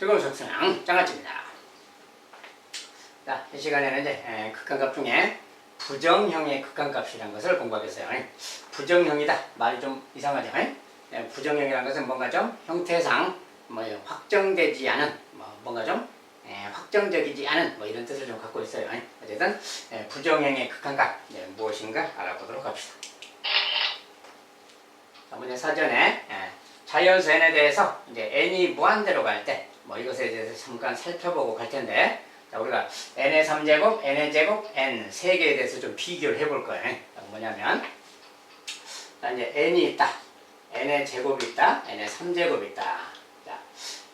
즐거운 속성 장아찌입니다. 자, 이 시간에는 이제 극한값 중에 부정형의 극한값이라는 것을 공부하겠어요. 부정형이다. 말이 좀 이상하죠. 부정형이라는 것은 뭔가 좀 형태상 확정되지 않은 뭔가 좀 확정적이지 않은 이런 뜻을 좀 갖고 있어요. 어쨌든 부정형의 극한값 무엇인가 알아보도록 합시다. 자, 먼저 사전에 자연수 n에 대해서 이제 n이 무한대로 갈 때 이것에 대해서 잠깐 살펴보고 갈 텐데, 자, 우리가 n의 3제곱, n의 제곱, n 3개에 대해서 좀 비교를 해볼 거예요. 뭐냐면, 자, 이제 n이 있다. n의 제곱이 있다. n의 3제곱이 있다. 자,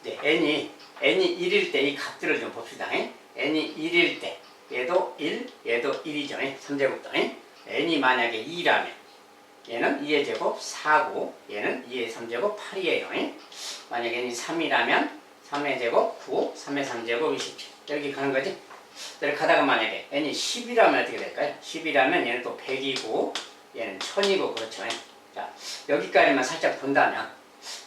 이제 n이 1일 때 이 값들을 좀 봅시다. n이 1일 때 얘도 1, 얘도 1이죠. 3제곱도. n이 만약에 2라면 얘는 2의 제곱 4고 얘는 2의 3제곱 8이에요. 만약에 n이 3이라면 3의 제곱 9, 3의 3제곱 27 여기 가는 거지. 이렇게 가다가 만약에 n이 10이라면 어떻게 될까요? 10이라면 얘는 또 100이고 얘는 1000이고 그렇죠. 자, 여기까지만 살짝 본다면,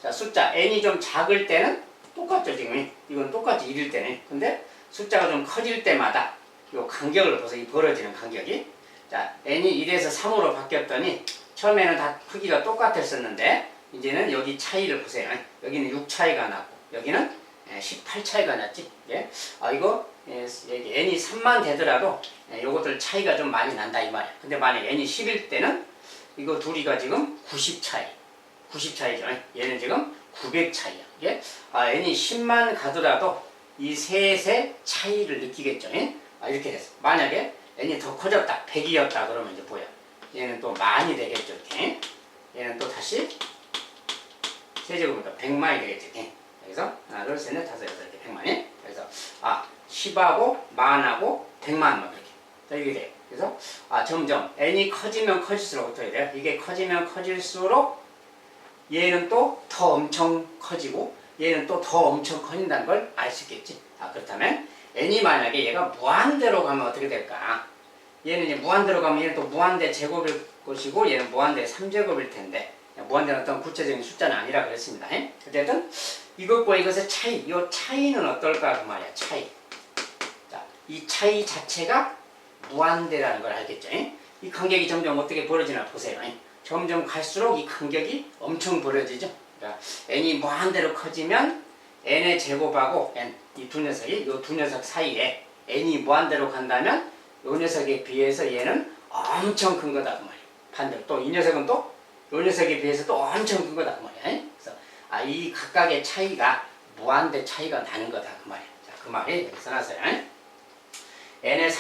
자, 숫자 n이 좀 작을 때는 똑같죠. 지금 이건 똑같이 1일 때는. 근데 숫자가 좀 커질 때마다 이 간격을 보세요. 이 벌어지는 간격이. 자, n이 1에서 3으로 바뀌었더니 처음에는 다 크기가 똑같았었는데 이제는 여기 차이를 보세요. 여기는 6 차이가 났고 여기는 18 차이가 났지. 예? 이거 n이 3만 되더라도 요것들 차이가 좀 많이 난다 이 말이야. 근데 만약 n이 10일 때는 이거 둘이가 지금 90 차이. 90 차이죠. 얘는 지금 900 차이야. 예? n이 10만 가더라도 이 셋의 차이를 느끼겠죠. 이렇게 됐어. 만약에 n이 더 커졌다. 100이었다 그러면 이제 뭐야? 얘는 또 만이 되겠죠. 이렇게. 얘는 또 다시 세제곱이니까 100만이 되겠지. 그래서 하나, 둘, 셋, 넷, 다섯, 여섯 이렇게 100만이. 그래서 10하고 만하고 100만 이렇게 돼요. 그래서 점점 n이 커지면 커질수록 어떻게 돼요? 이게 커지면 커질수록 얘는 또 더 엄청 커지고 얘는 또 더 엄청 커진다는 걸 알 수 있겠지. 그렇다면 n이 만약에 얘가 무한대로 가면 어떻게 될까? 얘는 이제 무한대로 가면 얘는 또 무한대 제곱일 것이고 얘는 무한대 3제곱일 텐데, 무한대는 어떤 구체적인 숫자는 아니라 그랬습니다. 어쨌든 이것과 이것의 차이, 이 차이는 어떨까 그 말이야. 차이. 자, 이 차이 자체가 무한대라는 걸 알겠죠. 이 간격이 점점 어떻게 벌어지나 보세요. 점점 갈수록 이 간격이 엄청 벌어지죠. 그러니까 n이 무한대로 커지면 n의 제곱하고 n, 이 두 녀석이, 이 두 녀석 사이에 n이 무한대로 간다면 이 녀석에 비해서 얘는 엄청 큰 거다 그 말이야. 반대로 또 이 녀석은 또 이 녀석에 비해서 또 엄청 큰 거다 그 말이야. 그래서 이 각각의 차이가 무한대 차이가 나는 거다 그 말이야. 자, 그 말이 여기 써놨어요. n의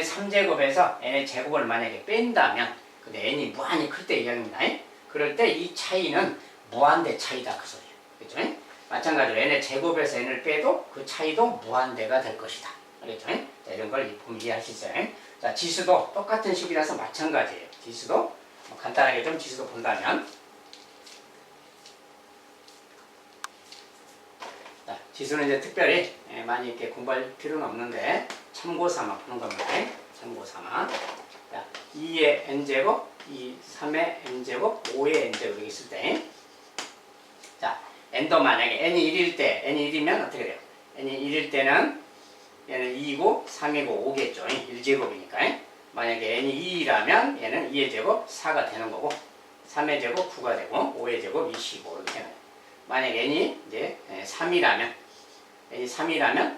3제곱에서 n의 제곱을 만약에 뺀다면, 근데 n이 무한히 클 때 이야기입니다. 그럴 때 이 차이는 무한대 차이다 그 소리야. 그렇죠? 마찬가지로 n의 제곱에서 n을 빼도 그 차이도 무한대가 될 것이다. 알겠죠? 자, 이런 걸 보면 이해할 수 있어요. 자, 지수도 똑같은 식이라서 마찬가지예요. 지수도 간단하게 좀 지수도 본다면, 자, 지수는 이제 특별히 많이 이렇게 공부할 필요는 없는데 참고 삼아 보는 겁니다. 참고 삼아. 자, 2의 n제곱, 3의 n제곱, 5의 n제곱 이렇게 있을 때, 자, n도 만약에 n이 1일 때, n이 1이면 어떻게 돼요? n이 1일 때는 얘는 2고 3이고 5겠죠. 1제곱이니까. 만약에 n이 2라면 얘는 2의 제곱 4가 되는 거고, 3의 제곱 9가 되고, 5의 제곱 25 이렇게 되는 거예요. 만약에 n이 이제 3이라면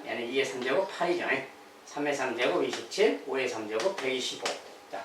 얘는 2의 3제곱 8이죠. 3의 3제곱 27, 5의 3제곱 125. 자,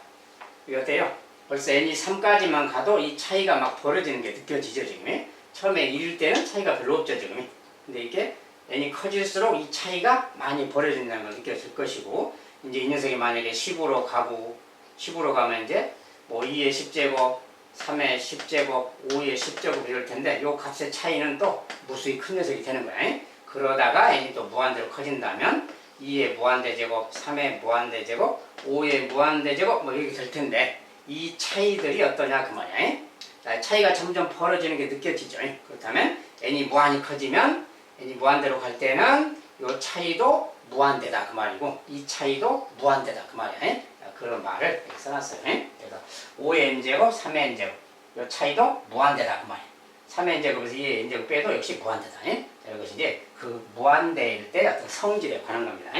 이거 어때요? 벌써 n이 3까지만 가도 이 차이가 막 벌어지는 게 느껴지죠, 지금. 처음에 1일 때는 차이가 별로 없죠, 지금. 근데 이게 n이 커질수록 이 차이가 많이 벌어진다는 걸 느껴질 것이고, 이제 이 녀석이 만약에 10으로 가면 이제 2의 10제곱, 3의 10제곱, 5의 10제곱 이럴 텐데, 요 값의 차이는 또 무수히 큰 녀석이 되는 거야. 그러다가 n이 또 무한대로 커진다면 2의 무한대제곱, 3의 무한대제곱, 5의 무한대제곱 이렇게 될 텐데, 이 차이들이 어떠냐 그 말이야. 자, 차이가 점점 벌어지는 게 느껴지죠. 그렇다면 n이 무한히 커지면 n이 무한대로 갈 때는 이 차이도 무한대다 그 말이고, 이 차이도 무한대다 그 말이야. 그런 말을 이렇게 써놨어요. 그래서 5의 n제곱, 3의 n제곱 이 차이도 무한대다 그 말이야. 3의 n제곱에서 2의 n제곱 빼도 역시 무한대다. 자, 이것이 이제 그 무한대일 때 어떤 성질에 관한 겁니다.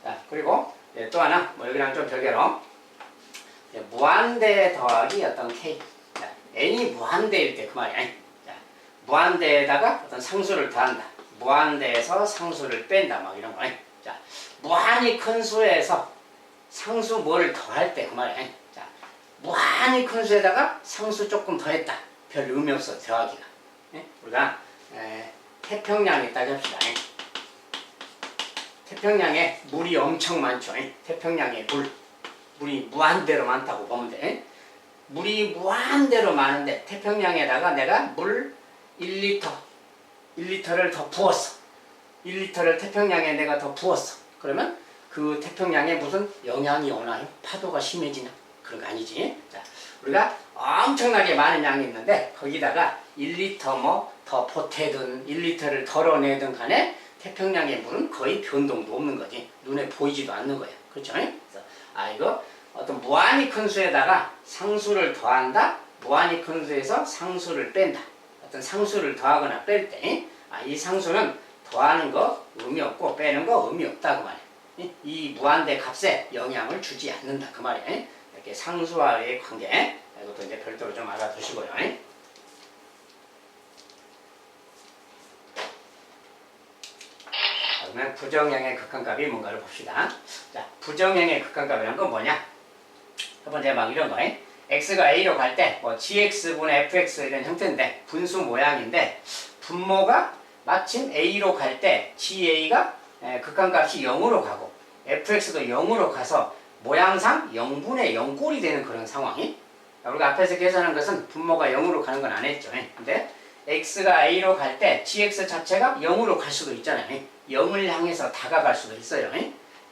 자, 그리고 또 하나, 뭐 여기랑 좀 별개로 무한대 더하기 어떤 k. 자, n이 무한대일 때 그 말이야. 자, 무한대에다가 어떤 상수를 더한다. 무한대에서 상수를 뺀다. 막 이런 거. 자, 무한히 큰 수에서 상수 뭐를 더할 때 그 말이야. 자, 무한히 큰 수에다가 상수 조금 더했다. 별 의미 없어, 더하기가. 우리가 태평양에 있다고 합시다. 태평양에 물이 엄청 많죠. 태평양에 물이 무한대로 많다고 보면 돼. 물이 무한대로 많은데 태평양에다가 내가 물 1리터를 더 부었어. 1리터를 태평양에 내가 더 부었어. 그러면 그 태평양에 무슨 영향이 오나요? 파도가 심해지나? 그런 거 아니지. 자, 우리가 엄청나게 많은 양이 있는데 거기다가 1리터 뭐 더 보태든 1리터를 덜어내든 간에 태평양의 물은 거의 변동도 없는 거지. 눈에 보이지도 않는 거야. 그렇죠? 그래서 이거 어떤 무한히 큰 수에다가 상수를 더한다. 무한히 큰 수에서 상수를 뺀다. 어떤 상수를 더하거나 뺄 때 이 상수는 더하는 거 의미 없고 빼는 거 의미 없다 그 말이야. 이 무한대 값에 영향을 주지 않는다 그 말이야. 이렇게 상수와의 관계 이것도 이제 별도로 좀 알아두시고요. 그러면 부정형의 극한값이 뭔가를 봅시다. 자, 부정형의 극한값이란 건 뭐냐? 첫 번째 막 이런 거. x가 a로 갈 때 뭐 gx분의 fx 이런 형태인데 분수 모양인데 분모가 마침 a로 갈 때 ga가 극한값이 0으로 가고 fx도 0으로 가서 모양상 0분의 0꼴이 되는 그런 상황이 우리가 앞에서 계산한 것은 분모가 0으로 가는 건 안 했죠. 근데 x가 a로 갈 때 gx 자체가 0으로 갈 수도 있잖아요. 0을 향해서 다가갈 수도 있어요.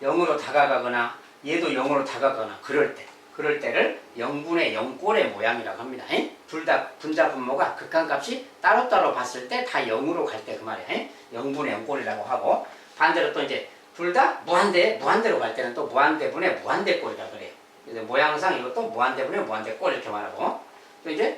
0으로 다가가거나 얘도 0으로 다가가거나 그럴 때를 0분의 0꼴의 모양이라고 합니다. 둘 다 분자 분모가 극한값이 따로따로 봤을 때 다 0으로 갈 때 그 말이에요. 0분의 0꼴이라고 하고 반대로 또 이제 둘 다 무한대로 갈 때는 또 무한대분의 무한대꼴이라고 그래요. 그래서 모양상 이것도 무한대분의 무한대꼴 이렇게 말하고 또 이제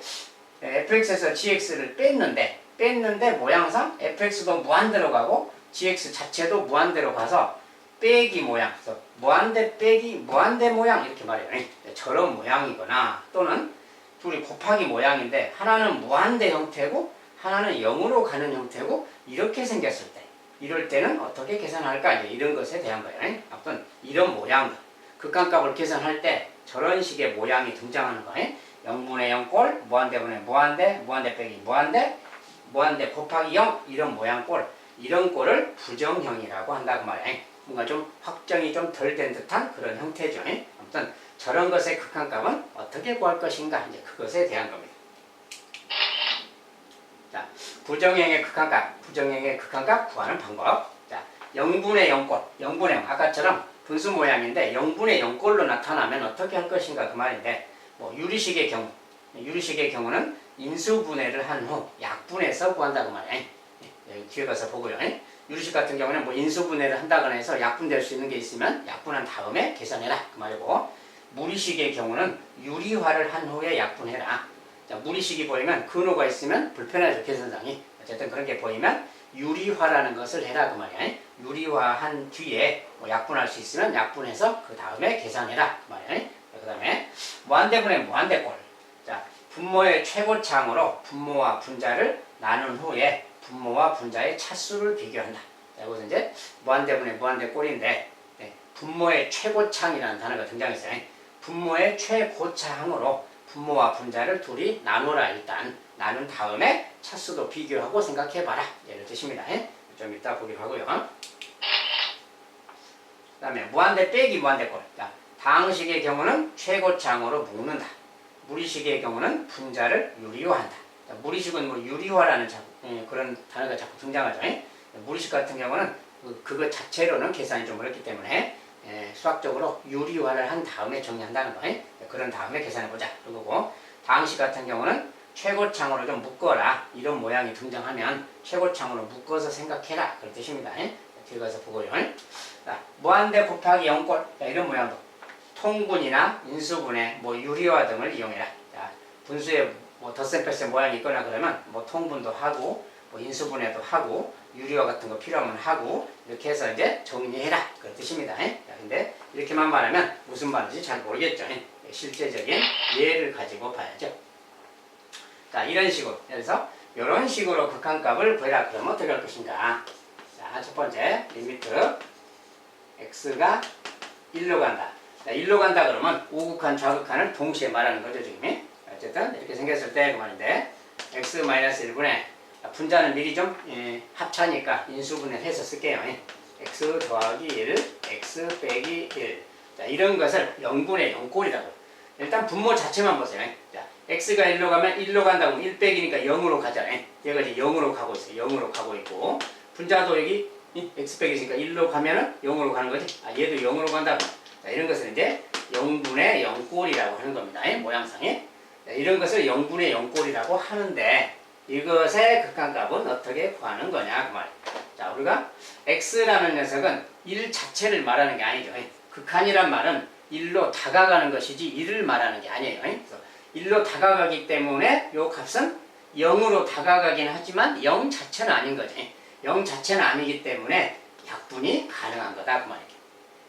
fx에서 gx를 뺐는데 모양상 fx도 무한대로 가고 gx 자체도 무한대로 가서 빼기 모양, 그래서 무한대 빼기 무한대 모양 이렇게 말해요. 저런 모양이거나 또는 둘이 곱하기 모양인데 하나는 무한대 형태고 하나는 0으로 가는 형태고 이렇게 생겼을 때 이럴 때는 어떻게 계산할까? 이제 이런 것에 대한 거예요. 아무튼 이런 모양, 극한값을 계산할 때 저런 식의 모양이 등장하는 거예요. 0분의 0꼴, 무한대분의 무한대 빼기 무한대 곱하기 0 이런 모양 꼴, 이런 꼴을 부정형이라고 한다고 말이에요. 뭔가 좀 확정이 좀 덜 된 듯한 그런 형태죠. 아무튼 저런 것의 극한값은 어떻게 구할 것인가 이제 그것에 대한 겁니다. 자, 부정형의 극한값 구하는 방법. 자, 0분의 0꼴, 0분의 0 아까처럼 분수 모양인데 0분의 0꼴로 나타나면 어떻게 할 것인가 그 말인데 뭐 유리식의 경우는 인수분해를 한 후 약분해서 구한다고 말이에요. 여기 뒤에 가서 보고요. 유리식 같은 경우는 뭐 인수분해를 한다거나 해서 약분될 수 있는 게 있으면 약분한 다음에 계산해라 그 말이고 무리식의 경우는 유리화를 한 후에 약분해라. 자, 무리식이 보이면 근호가 있으면 불편하죠 계산상이. 어쨌든 그런 게 보이면 유리화라는 것을 해라 그 말이야. 유리화한 뒤에 뭐 약분할 수 있으면 약분해서 그 다음에 계산해라 그 말이야. 그 다음에 무한대분의 무한대꼴. 자, 분모의 최고차항으로 분모와 분자를 나눈 후에 분모와 분자의 차수를 비교한다. 자, 이것은 이제 무한대분의 무한대꼴인데 분모의 최고차항이라는 단어가 등장했어요. 분모의 최고차항으로 분모와 분자를 둘이 나누라. 일단 나눈 다음에 차수도 비교하고 생각해봐라 이런 뜻입니다. 좀 이따 보기로 하고요. 그 다음에 무한대 빼기 무한대꼴. 자, 다항식의 경우는 최고차항으로 묶는다. 무리식의 경우는 분자를 유리화한다. 자, 무리식은 뭐 유리화라는 그런 단어가 자꾸 등장하죠. 무리식 같은 경우는 그것 자체로는 계산이 좀 어렵기 때문에 수학적으로 유리화를 한 다음에 정리한다는 거예요. 그런 다음에 계산해보자. 그리고 다항식 같은 경우는 최고차항으로 좀 묶어라. 이런 모양이 등장하면 최고차항으로 묶어서 생각해라. 그런 뜻입니다. 뒤에 가서 보고요. 자, 무한대 곱하기 0꼴. 자, 이런 모양도 통분이나 인수분해, 뭐 유리화 등을 이용해라. 자, 분수에 뭐 덧셈 뺄셈 모양이 있거나 그러면 뭐 통분도 하고 뭐 인수분해도 하고 유리화 같은 거 필요하면 하고 이렇게 해서 이제 정리해라 그런 뜻입니다. 자, 근데 이렇게만 말하면 무슨 말인지 잘 모르겠죠. 실제적인 예를 가지고 봐야죠. 자, 이런 식으로 그래서 이런 식으로 극한값을 구해라 그러면 어떻게 할 것인가. 자, 첫 번째 리미트 x가 1로 간다. 자, 1로 간다 그러면 우극한 좌극한을 동시에 말하는 거죠 지금. 어쨌든 이렇게 생겼을 때 그 말인데 x-1분의 분자는 미리 좀 합차니까 인수분해를 해서 쓸게요. x 더하기 1, x 빼기 1. 자, 이런 것을 0분의 0꼴이라고. 일단 분모 자체만 보세요. 자, x가 1로 가면 1로 간다고 1 빼기니까 0으로 가잖아요. 얘가 이제 0으로 가고 있어요. 0으로 가고 있고 분자도 여기 x 빼기 있으니까 1로 가면은 0으로 가는 거지. 아, 얘도 0으로 간다고. 자, 이런 것을 이제 0분의 0꼴이라고 하는 겁니다. 모양상에. 자, 이런 것을 0분의 0꼴이라고 하는데 이것의 극한값은 어떻게 구하는 거냐 그 말이에요. 자, 우리가 x라는 녀석은 1 자체를 말하는 게 아니죠. 극한이란 말은 1로 다가가는 것이지 1을 말하는 게 아니에요. 그래서 1로 다가가기 때문에 이 값은 0으로 다가가긴 하지만 0 자체는 아닌 거지. 0 자체는 아니기 때문에 약분이 가능한 거다 그 말이에요.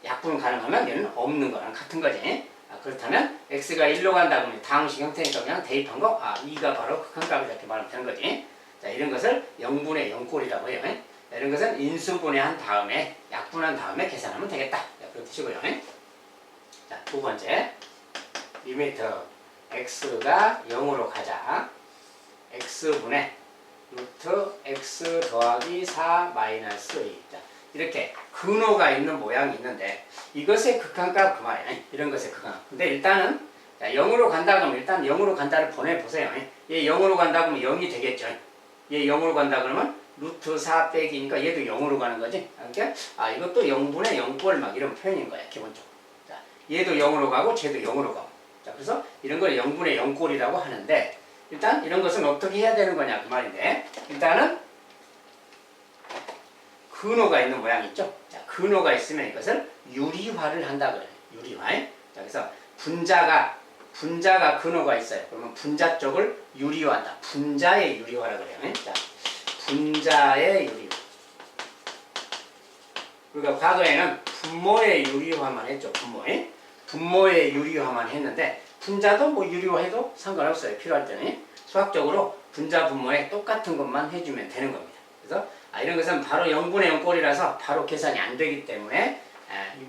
약분 가능하면 얘는 없는 거랑 같은 거지. 그렇다면 x가 1로 간다 그러면 다항식 형태니까 그냥 대입한 거, 2가 바로 극한값을 이렇게 말하면 되는 거지. 자, 이런 것을 0분의 0꼴이라고 해요. 자, 이런 것은 인수분해한 다음에 약분한 다음에 계산하면 되겠다. 자, 그런 뜻이고요. 자, 두 번째 리미트 x가 0으로 가자. x분의 루트 x 더하기 4 마이너스 2. 자, 이렇게 근호가 있는 모양이 있는데 이것의 극한값 그 말이에요. 이런 것의 극한. 근데 일단은 자, 0으로 간다 그러면 일단 0으로 간다를 보내보세요. 얘 0으로 간다 그러면 0이 되겠죠. 얘 0으로 간다 그러면 루트 4 빼기니까 얘도 0으로 가는 거지. 그러니까 이것도 0분의 0꼴 막 이런 표현인 거야 기본적으로. 자, 얘도 0으로 가고 쟤도 0으로 가고. 자, 그래서 이런 걸 0분의 0꼴이라고 하는데 일단 이런 것은 어떻게 해야 되는 거냐 그 말인데 일단은 근호가 있는 모양이 있죠. 자, 근호가 있으면 이것을 유리화를 한다 그래요. 유리화. 자, 그래서 분자가 근호가 있어요. 그러면 분자 쪽을 유리화한다. 분자의 유리화라 그래요. 자, 분자의 유리화. 우리가 과거에는 분모의 유리화만 했죠. 분모의 유리화만 했는데 분자도 뭐 유리화해도 상관없어요. 필요할 때는 수학적으로 분자 분모에 똑같은 것만 해주면 되는 겁니다. 그래서 이런 것은 바로 0분의 0꼴이라서 바로 계산이 안 되기 때문에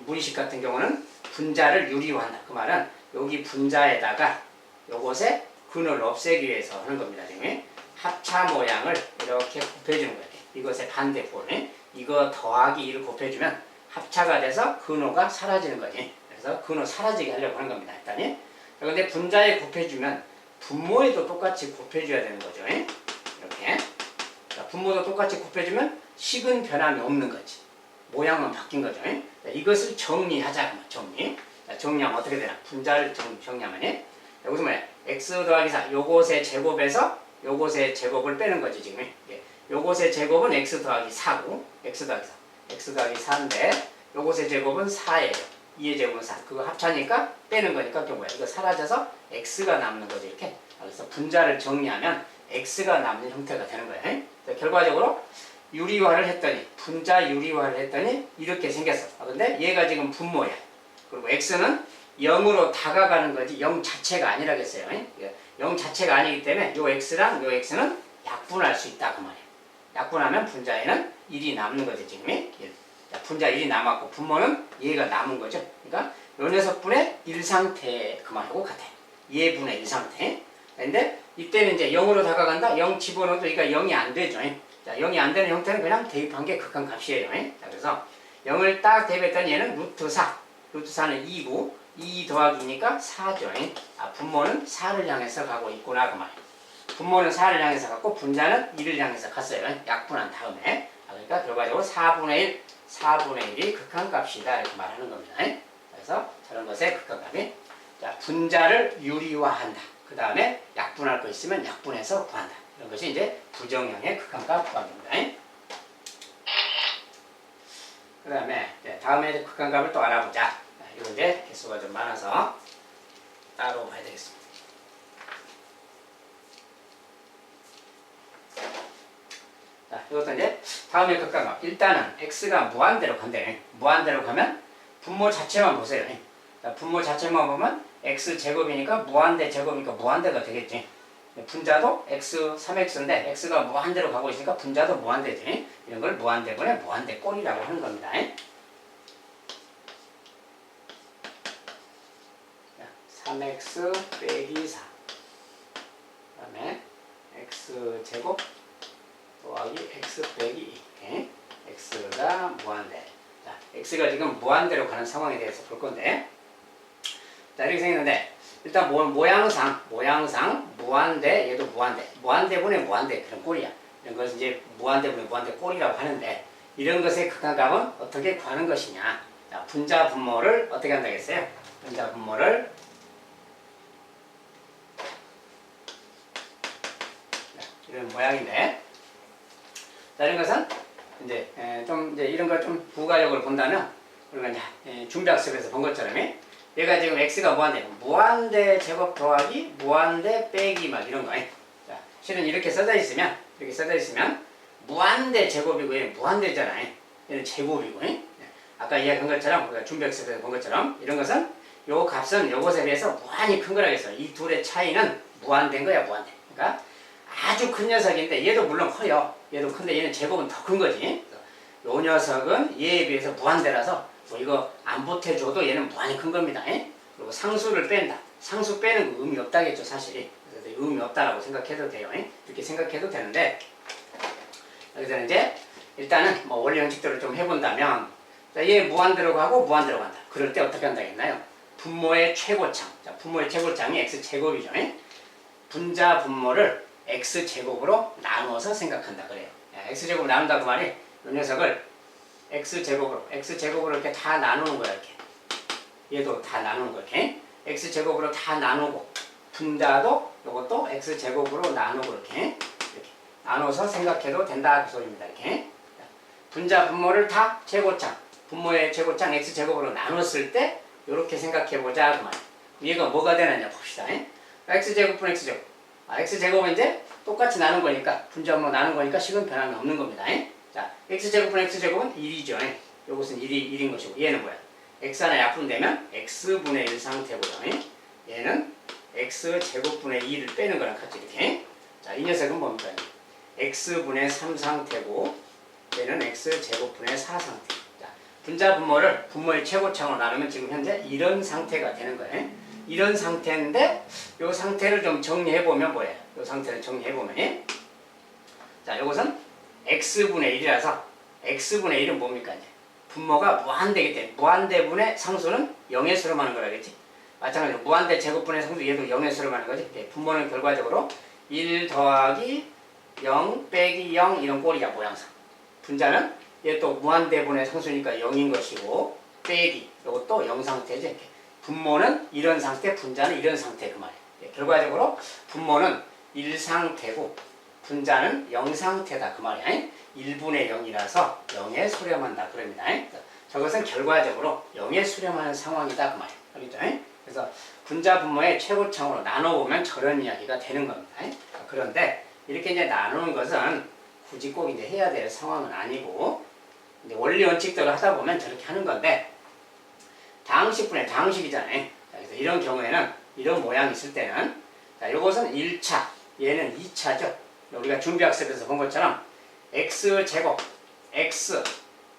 무의식 같은 경우는 분자를 유리화한다. 그 말은 여기 분자에다가 요것에 근을 없애기 위해서 하는 겁니다. 지금 합차 모양을 이렇게 곱해주는 거예요. 이것의 반대꼴. 이거 더하기 1을 곱해주면 합차가 돼서 근호가 사라지는 거지. 그래서 근호 사라지게 하려고 하는 겁니다. 일단은. 그런데 분자에 곱해주면 분모에도 똑같이 곱해줘야 되는 거죠. 이렇게. 자, 분모도 똑같이 곱해주면 식은 변함이 없는 거지. 모양만 바뀐 거죠. 자, 이것을 정리하자. 정리. 자, 정리하면 어떻게 되나? 분자를 정리하면 여기서 뭐야? x 더하기 4. 요것의 제곱에서 요것의 제곱을 빼는 거지 지금. 요것의 제곱은 x 더하기 4고 x 더하기 4. x 더하기 4인데 요것의 제곱은 4예요. 2의 제곱은 4. 그거 합차니까 빼는 거니까 또 뭐야? 이거 사라져서 x가 남는 거지 이렇게. 그래서 분자를 정리하면 x가 남는 형태가 되는 거예요. 결과적으로 유리화를 했더니 분자 유리화를 했더니 이렇게 생겼어. 근데 얘가 지금 분모야. 그리고 x는 0으로 다가가는 거지 0 자체가 아니라겠어요. 0 자체가 아니기 때문에 요 x랑 요 x는 약분할 수 있다 그 말이야. 약분하면 분자에는 1이 남는 거지 지금. 1. 자, 분자 1이 남았고 분모는 얘가 남은 거죠. 그러니까 요 녀석분의 1상태 그 말하고 같아요. 얘분의 1상태. 근데 이때는 이제 0으로 다가간다. 0 집어넣어도 얘가 0이 안 되죠. 자, 0이 안 되는 형태는 그냥 대입한 게 극한값이에요. 자, 그래서 0을 딱 대입했더니 얘는 루트 4. 루트 4는 2고 2 더하기니까 4죠. 분모는 4를 향해서 가고 있구나 그 말이에요. 분모는 4를 향해서 갔고 분자는 1을 향해서 갔어요. 약분한 다음에. 그러니까 결과적으로 4분의 1이 극한값이다 이렇게 말하는 겁니다. 그래서 저런 것의 극한값이 자, 분자를 유리화한다. 그 다음에 약분할 거 있으면 약분해서 구한다. 이런 것이 이제 부정형의 극한값 구합니다. 그 다음에 다음에 극한값을 또 알아보자. 이거 이제 개수가 좀 많아서 따로 봐야 되겠습니다. 자, 이것도 이제 다음에 극강각. 일단은 x가 무한대로 간대. 무한대로 가면 분모 자체만 보세요. 자, 분모 자체만 보면 x제곱이니까 무한대 제곱이니까 무한대가 되겠지. 분자도 x 3x인데 x가 무한대로 가고 있으니까 분자도 무한대지. 이런 걸 무한대분의 무한대꼴이라고 하는 겁니다. 3x 빼기 4. 그 다음에 x제곱 더하기 x 빼기 2. x가 무한대. 자, x가 지금 무한대로 가는 상황에 대해서 볼 건데, 자, 이렇게 생겼는데, 일단 모양상 무한대, 얘도 무한대. 무한대분의 무한대, 그런 꼴이야. 이런 것을 이제 무한대분의 무한대 꼴이라고 하는데, 이런 것의 극한값은 어떻게 구하는 것이냐. 자, 분자 분모를 어떻게 한다겠어요? 분자 분모를 이런 모양인데, 자, 이런 것은 이제 좀 이제 이런 걸 좀 부가적으로 본다면 우리가 이제 준비학습에서 본 것처럼 얘가 지금 x가 무한대 제곱 더하기 무한대 빼기 막 이런 거. 자, 실은 이렇게 써져 있으면 무한대 제곱이고 얘는 무한대잖아. 얘는 제곱이고. 아까 이야기한 것처럼 우리가 준비학습에서 본 것처럼 이런 것은 요 값은 요것에 비해서 무한히 큰 거라겠어. 이 둘의 차이는 무한대인 거야, 무한대. 그러니까 아주 큰 녀석인데 얘도 물론 커요. 얘도 큰데 얘는 제곱은 더 큰 거지. 요 녀석은 얘에 비해서 무한대라서 뭐 이거 안 보태줘도 얘는 무한히 큰 겁니다. 그리고 상수를 뺀다. 상수 빼는 거 의미 없다겠죠, 사실. 그래서 의미 없다라고 생각해도 돼요. 이렇게 생각해도 되는데, 여기서 이제 일단은 뭐 원리 원칙대로 좀 해본다면, 자, 얘 무한대로 가고 무한대로 간다. 그럴 때 어떻게 한다겠나요? 분모의 최고창. 자, 분모의 최고창이 x제곱이죠. 분자 분모를 x제곱으로 나누어서 생각한다 그래요. x제곱으로 나눈다 그 말이 이 녀석을 x제곱으로 이렇게 다 나누는 거야. 이렇게 얘도 다 나누는 거야. 이렇게 x제곱으로 다 나누고 분자도 이것도 x제곱으로 나누고 이렇게 나눠서 생각해도 된다 그 소리입니다. 이렇게 분자 분모를 다 최고창 분모의 최고창 x제곱으로 나눴을 때 이렇게 생각해보자 그 말이야. 얘가 뭐가 되느냐 봅시다. x제곱분 x제곱. x제곱은 이제 똑같이 나눈 거니까 분자분모 나눈 거니까 식은 변함이 없는 겁니다. 자, x제곱분 x제곱은 1이죠. 요것은 1인 것이고 얘는 뭐야? x 하나 약분되면 x분의 1 상태고요. 얘는 x제곱분의 2를 빼는 거랑 같이 이렇게. 자, 이 녀석은 뭡니까? x분의 3 상태고 얘는 x제곱분의 4 상태. 자, 분자 분모를 분모의 최고창으로 나누면 지금 현재 이런 상태가 되는 거예요. 이런 상태인데 이 상태를 좀 정리해보면 뭐예요? 이 상태를 정리해보면 자, 이것은 x분의 1이라서 x분의 1은 뭡니까? 이제 분모가 무한대이기 때문에 무한대분의 상수는 0의 수로 하는 거라겠지? 마찬가지로 무한대 제곱분의 상수 얘도 0의 수로 하는 거지? 분모는 결과적으로 1 더하기 0 빼기 0 이런 꼴이야 모양상. 분자는 얘 또 무한대분의 상수니까 0인 것이고 빼기 이것도 0 상태지. 분모는 이런 상태, 분자는 이런 상태 그 말이에요. 결과적으로 분모는 1 상태고 분자는 0 상태다 그 말이야. 1분의 0이라서 0에 수렴한다 그럽니다. 저것은 결과적으로 0에 수렴하는 상황이다 그 말이에요. 알겠죠? 그래서 분자 분모의 최고창으로 나눠보면 저런 이야기가 되는 겁니다. 그런데 이렇게 이제 나누는 것은 굳이 꼭 이제 해야 될 상황은 아니고 이제 원리 원칙대로 하다 보면 저렇게 하는 건데. 다항식분의 다항식이잖아요. 그래서 이런 경우에는 이런 모양이 있을 때는 자, 이것은 1차, 얘는 2차죠. 우리가 준비학습에서 본 것처럼 x제곱, x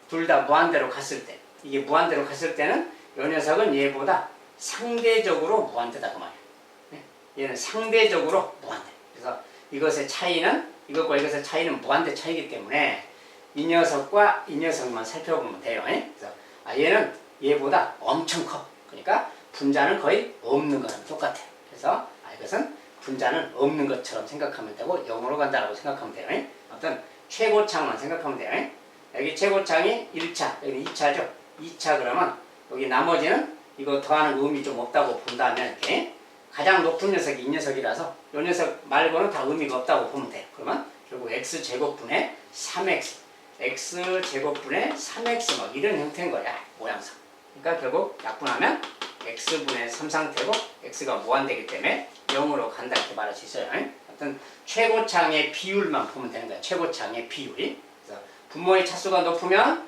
둘 다 무한대로 갔을 때 이게 무한대로 갔을 때는 이 녀석은 얘보다 상대적으로 무한대다 그 말이에요. 얘는 상대적으로 무한대. 그래서 이것의 차이는 이것과 이것의 차이는 무한대 차이기 때문에 이 녀석과 이 녀석만 살펴보면 돼요. 그래서 얘는 얘보다 엄청 커. 그러니까 분자는 거의 없는 거랑 똑같아요. 그래서 이것은 분자는 없는 것처럼 생각하면 되고 0으로 간다고 생각하면 돼요. 어떤 최고창만 생각하면 돼요. 여기 최고창이 1차, 여기 2차죠. 2차 그러면 여기 나머지는 이거 더하는 의미 좀 없다고 본다면 이렇게 가장 높은 녀석이 이 녀석이라서 이 녀석 말고는 다 의미가 없다고 보면 돼요. 그러면 결국 x제곱분의 3x x제곱분의 3x 막 이런 형태인 거야 모양상. 그러니까 결국 약분하면 x분의 3 상태고 x가 무한대이기 때문에 0으로 간다 이렇게 말할 수 있어요. 어떤 최고창의 비율만 보면 되는 거야. 최고창의 비율이. 그래서 분모의 차수가 높으면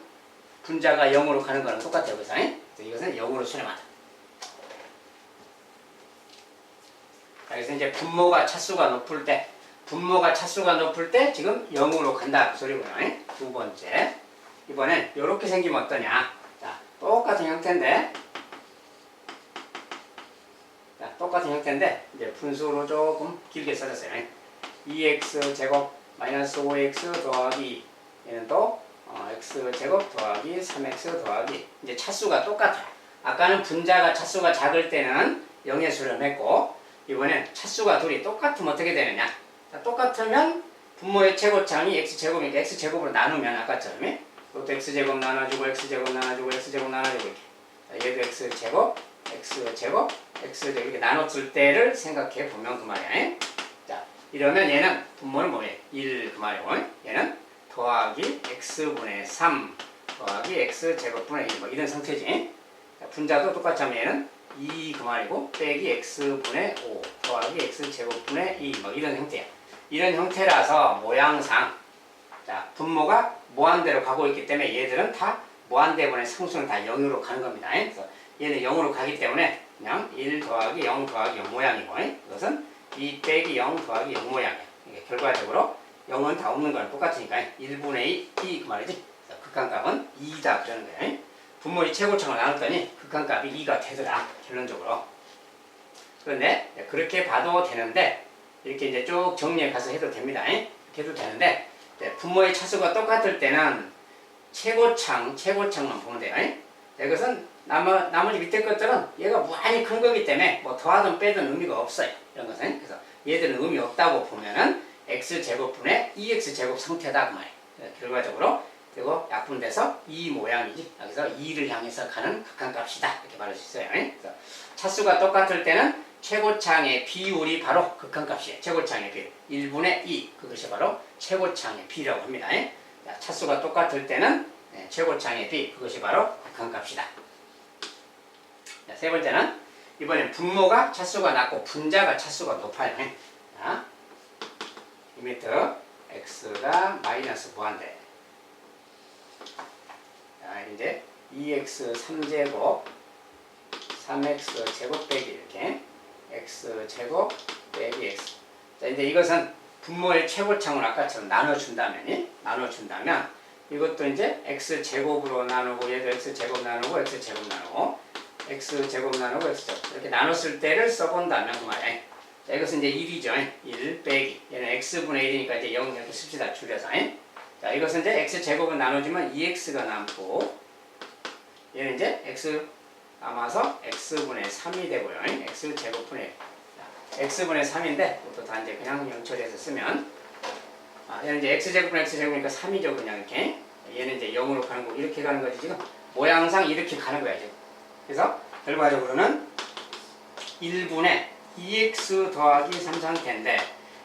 분자가 0으로 가는 거랑 똑같아요. 그래서 이것은 0으로 수렴하다. 그래서 이제 분모가 차수가 높을 때 지금 0으로 간다 그 소리고요. 두 번째. 이번엔 이렇게 생기면 어떠냐. 자, 똑같은 형태인데 이제 분수로 조금 길게 써졌어요. 2x 제곱 마이너스 5x 더하기 얘는 또 x 제곱 더하기 3x 더하기 이제 차수가 똑같아요. 아까는 분자가 차수가 작을 때는 0에 수렴했고 이번엔 차수가 둘이 똑같으면 어떻게 되느냐. 자, 똑같으면 분모의 최고창이 x제곱이니까 x제곱으로 나누면 아까처럼 이것도 x제곱 나눠주고 x제곱 나눠주고 x제곱 나눠주고 이렇게. 자, 얘도 x제곱 이렇게 나눴을 때를 생각해 보면 그 말이야. 자, 이러면 얘는 분모는 뭐예요? 1 그 말이고 얘는 더하기 x분의 3 더하기 x제곱분의 1 뭐 이런 상태지. 자, 분자도 똑같이 하면 얘는 2 그 말이고 빼기 x분의 5 더하기 x제곱분의 2 뭐 이런 형태야. 이런 형태라서 모양상 자, 분모가 무한대로 가고 있기 때문에 얘들은 다 무한대분의 상수는 다 0으로 가는 겁니다. 그래서 얘는 0으로 가기 때문에 그냥 1 더하기 0 더하기 0 모양이고 이것은 2 빼기 0 더하기 0 모양이야. 이게 결과적으로 0은 다 없는 거랑 똑같으니까 1분의 2 그 말이지. 극한값은 2다 그러는 거야. 분모의 최고창을 나눴더니 극한값이 2가 되더라 결론적으로. 그런데 그렇게 봐도 되는데 이렇게 이제 쭉 정리해 가서 해도 됩니다. 이렇게 해도 되는데 분모의 차수가 똑같을 때는 최고창만 보면 돼요. 이것은 나머지 밑에 것들은 얘가 무한히 큰 거기 때문에 뭐 더하든 빼든 의미가 없어요. 이런 것은. 그래서 얘들은 의미 없다고 보면은 x제곱분의 2x제곱 상태다 그 말이에요. 결과적으로 그리고 약분돼서 이 모양이지. 여기서 2를 향해서 가는 극한값이다 이렇게 말할 수 있어요. 그래서 차수가 똑같을 때는 최고창의 비율이 바로 극한값이에요. 최고창의 비율 1분의 2 그것이 바로 최고창의 비라고 합니다. 차수가 똑같을 때는 최고창의 비 그것이 바로 극한값이다. 자, 세 번째는 이번엔 분모가 차수가 낮고 분자가 차수가 높아요. 자, 리미트 x가 마이너스 무한대. 자, 이제 2x 3제곱 3x 제곱 빼기 이렇게 x제곱 빼기 x. 자, 이제 이것은 분모의 최고창을 아까처럼 나눠준다면 이것도 이제 x제곱으로 나누고 얘도 x제곱 나누고 x제곱 나누고 x제곱 나누고 x제곱 이렇게 나눴을 때를 써본다면 그 말이야. 자, 이것은 이제 1이죠. 1 빼기 얘는 x분의 1이니까 이제 0 이렇게 씁시다 줄여서. 자, 이것은 이제 x제곱은 나눠지면 2x가 남고 얘는 이제 x 남아서 x분의 3이 되고요. x제곱분의 x분의 3인데 이것도 다 이제 그냥 영처리해서 쓰면 얘는 이제 x제곱분의 x제곱이니까 3이죠. 그냥 이렇게. 얘는 이제 0으로 가는 거고 이렇게 가는 거지 지금. 모양상 이렇게 가는 거야 지금. 그래서 결과적으로는 1분의 2x 더하기 3 상태인데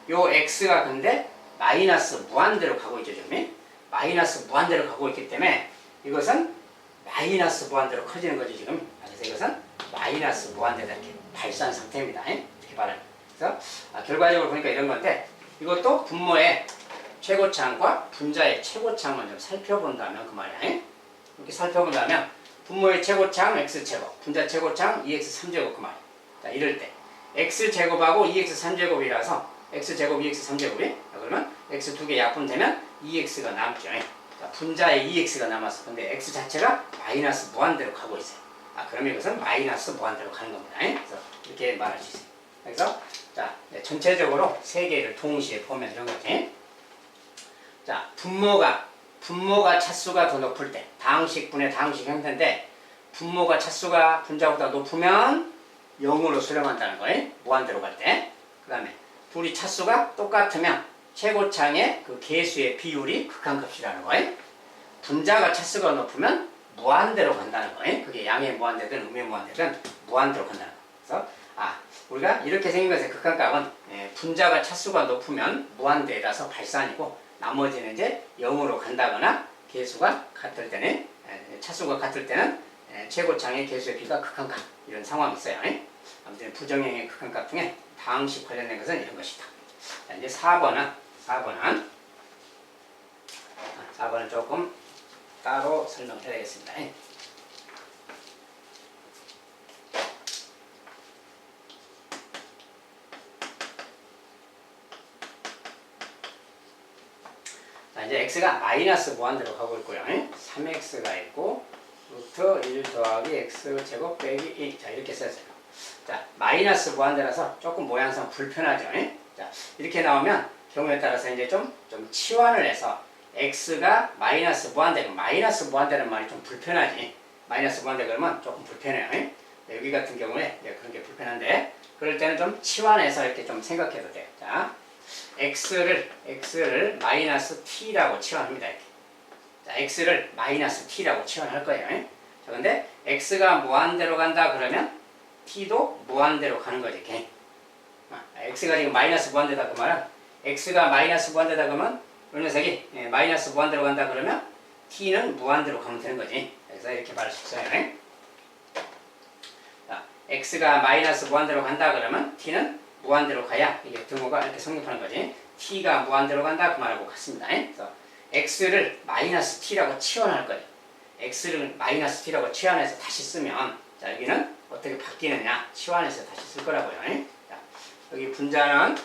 요 x가 근데 마이너스 무한대로 가고 있죠. 지금. 마이너스 무한대로 가고 있기 때문에 이것은 마이너스 무한대로 커지는 거죠. 지금. 그래서 이것은 마이너스 무한대다 이렇게 발산 상태입니다. 이렇게 말해요. 그래서 결과적으로 보니까 이런 건데 이것도 분모의 최고창과 분자의 최고창만 좀 살펴본다면 그 말이야. 이렇게 살펴본다면 분모의 최고창 x제곱, 분자 최고창 2x 3제곱 그 말이야. 자, 이럴 때 x제곱하고 2x 3제곱이라서 x제곱 2x 3제곱이 그러면 x 두 개 약분되면 2x가 남죠. 자, 분자에 2x가 남았어. 근데 x 자체가 마이너스 무한대로 가고 있어요. 그러면 이것은 마이너스 무한대로 가는 겁니다. 그래서 이렇게 말할 수 있어요. 그래서 자, 전체적으로 세 개를 동시에 보면 이런 거지. 자, 분모가 차수가 더 높을 때 다항식분의 다항식 형태인데 분모가 차수가 분자보다 높으면 0으로 수렴한다는 거예요. 무한대로 갈 때. 그 다음에 둘이 차수가 똑같으면 최고창의 그 개수의 비율이 극한값이라는 거예요. 분자가 차수가 높으면 무한대로 간다는 거예요. 그게 양의 무한대든 음의 무한대든 무한대로 간다는 거예요. 그래서 우리가 이렇게 생긴 것의 극한값은 분자가 차수가 높으면 무한대라서 발산이고 나머지는 이제 0으로 간다거나 개수가 같을 때는 차수가 같을 때는 최고창의 개수의 비가 극한값 이런 상황이 있어요. 아무튼 부정형의 극한값 중에 다항식 관련된 것은 이런 것이다. 자, 이제 4번은 조금 따로 설명해야 되겠습니다. 자, 이제 x가 마이너스 무한대로 가고 있고요. 3x가 있고 루트 1 더하기 x제곱 빼기 2. 자, 이렇게 썼어요. 자, 마이너스 무한대라서 조금 모양상 불편하죠. 자, 이렇게 나오면 경우에 따라서 이제 좀 치환을 해서 x가 마이너스 무한대라는 말이 좀 불편하지. 마이너스 무한대 그러면 조금 불편해요. 여기 같은 경우에 그런 게 불편한데 그럴 때는 좀 치환해서 이렇게 좀 생각해도 돼요. 자, x를 마이너스 t라고 치환합니다. 이렇게. 자, x를 마이너스 t라고 치환할 거예요. 자, 근데 x가 무한대로 간다 그러면 t도 무한대로 가는 거지. 이렇게. x가 지금 마이너스 무한대다 그 말은 x가 마이너스 무한대다 그러면 이 녀석이 마이너스 무한대로 간다 그러면 t는 무한대로 가면 되는 거지. 그래서 이렇게 말할 수 있어요. 자, x가 마이너스 무한대로 간다 그러면 t는 무한대로 가야 이게 등호가 이렇게 성립하는 거지. t가 무한대로 간다 그 말하고 같습니다. 그래서 x를 마이너스 t라고 치환할 거예요. x를 마이너스 t라고 치환해서 다시 쓰면 자, 여기는 어떻게 바뀌느냐 치환해서 다시 쓸 거라고요. 자, 여기 분자는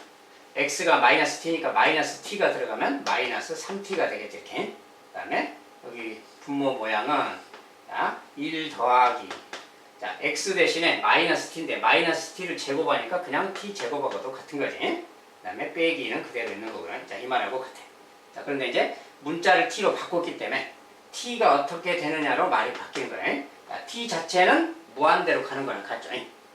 x가 마이너스 t니까 마이너스 t가 들어가면 마이너스 3t가 되겠죠. 이렇게. 그 다음에 여기 분모 모양은 자, 1 더하기 자, x 대신에 마이너스 t인데 마이너스 t를 제곱하니까 그냥 t 제곱하고도 같은 거지. 그 다음에 빼기는 그대로 있는 거고요. 자, 이 말하고 같아. 자, 그런데 이제 문자를 t로 바꿨기 때문에 t가 어떻게 되느냐로 말이 바뀌는 거예요. 자, t 자체는 무한대로 가는 거랑 같죠.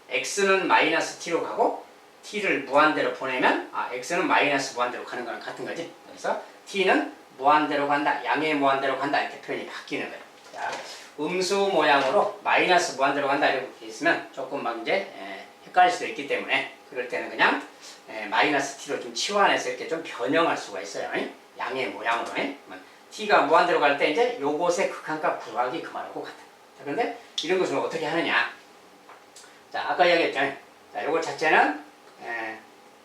x는 마이너스 t로 가고 t를 무한대로 보내면 x는 마이너스 무한대로 가는 거랑 같은 거지. 그래서 t는 무한대로 간다, 양의 무한대로 간다 이렇게 표현이 바뀌는 거예요. 자, 음수 모양으로 마이너스 무한대로 간다 이렇게 있으면 조금 막 이제 헷갈릴 수도 있기 때문에 그럴 때는 그냥 마이너스 t로 좀 치환해서 이렇게 좀 변형할 수가 있어요. 양의 모양으로. t가 무한대로 갈 때 이제 요것의 극한값 구하기 그 말하고 같아. 자, 그런데 이런 것은 어떻게 하느냐? 자, 아까 얘기했죠. 자, 요거 자체는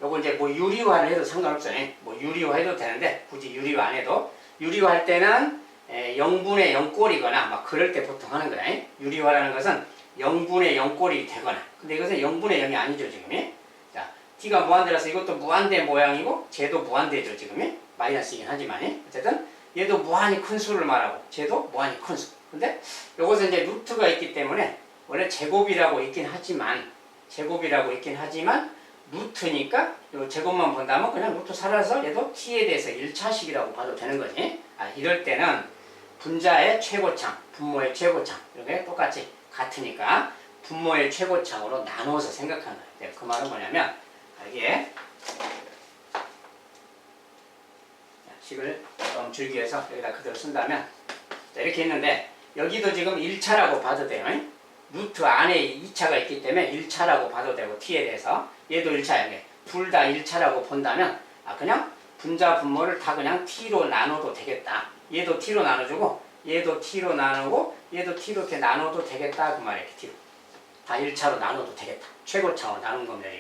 요거 이제 뭐 유리화를 해도 상관없어요. 뭐 유리화해도 되는데 굳이 유리화 안 해도 유리화할 때는 0분의 0꼴이거나 막 그럴 때 보통 하는 거야. 유리화라는 것은 0분의 0꼴이 되거나 근데 이것은 0분의 0이 아니죠 지금. 자, t가 무한대라서 이것도 무한대 모양이고 쟤도 무한대죠 지금. 마이너스이긴 하지만 어쨌든 얘도 무한히 큰 수를 말하고 쟤도 무한히 큰 수. 근데 요것은 이제 루트가 있기 때문에 원래 제곱이라고 있긴 하지만 루트니까 요 제곱만 본다면 그냥 루트 살아서 얘도 t에 대해서 1차식이라고 봐도 되는 거지. 이럴 때는 분자의 최고창, 분모의 최고창 이렇게 똑같이 같으니까 분모의 최고창으로 나눠서 생각하는 거예요. 그 말은 뭐냐면 이게 식을 좀 줄기 위해서 여기다 그대로 쓴다면 자, 이렇게 있는데 여기도 지금 1차라고 봐도 돼요. 루트 안에 2차가 있기 때문에 1차라고 봐도 되고 t에 대해서 얘도 1차야. 둘 다 1차라고 본다면 그냥 분자 분모를 다 그냥 t로 나눠도 되겠다. 얘도 t로 나눠주고 얘도 t로 나누고 얘도 t로 이렇게 나눠도 되겠다 그 말이에요. t로 다 1차로 나눠도 되겠다. 최고창으로 나눈 겁니다.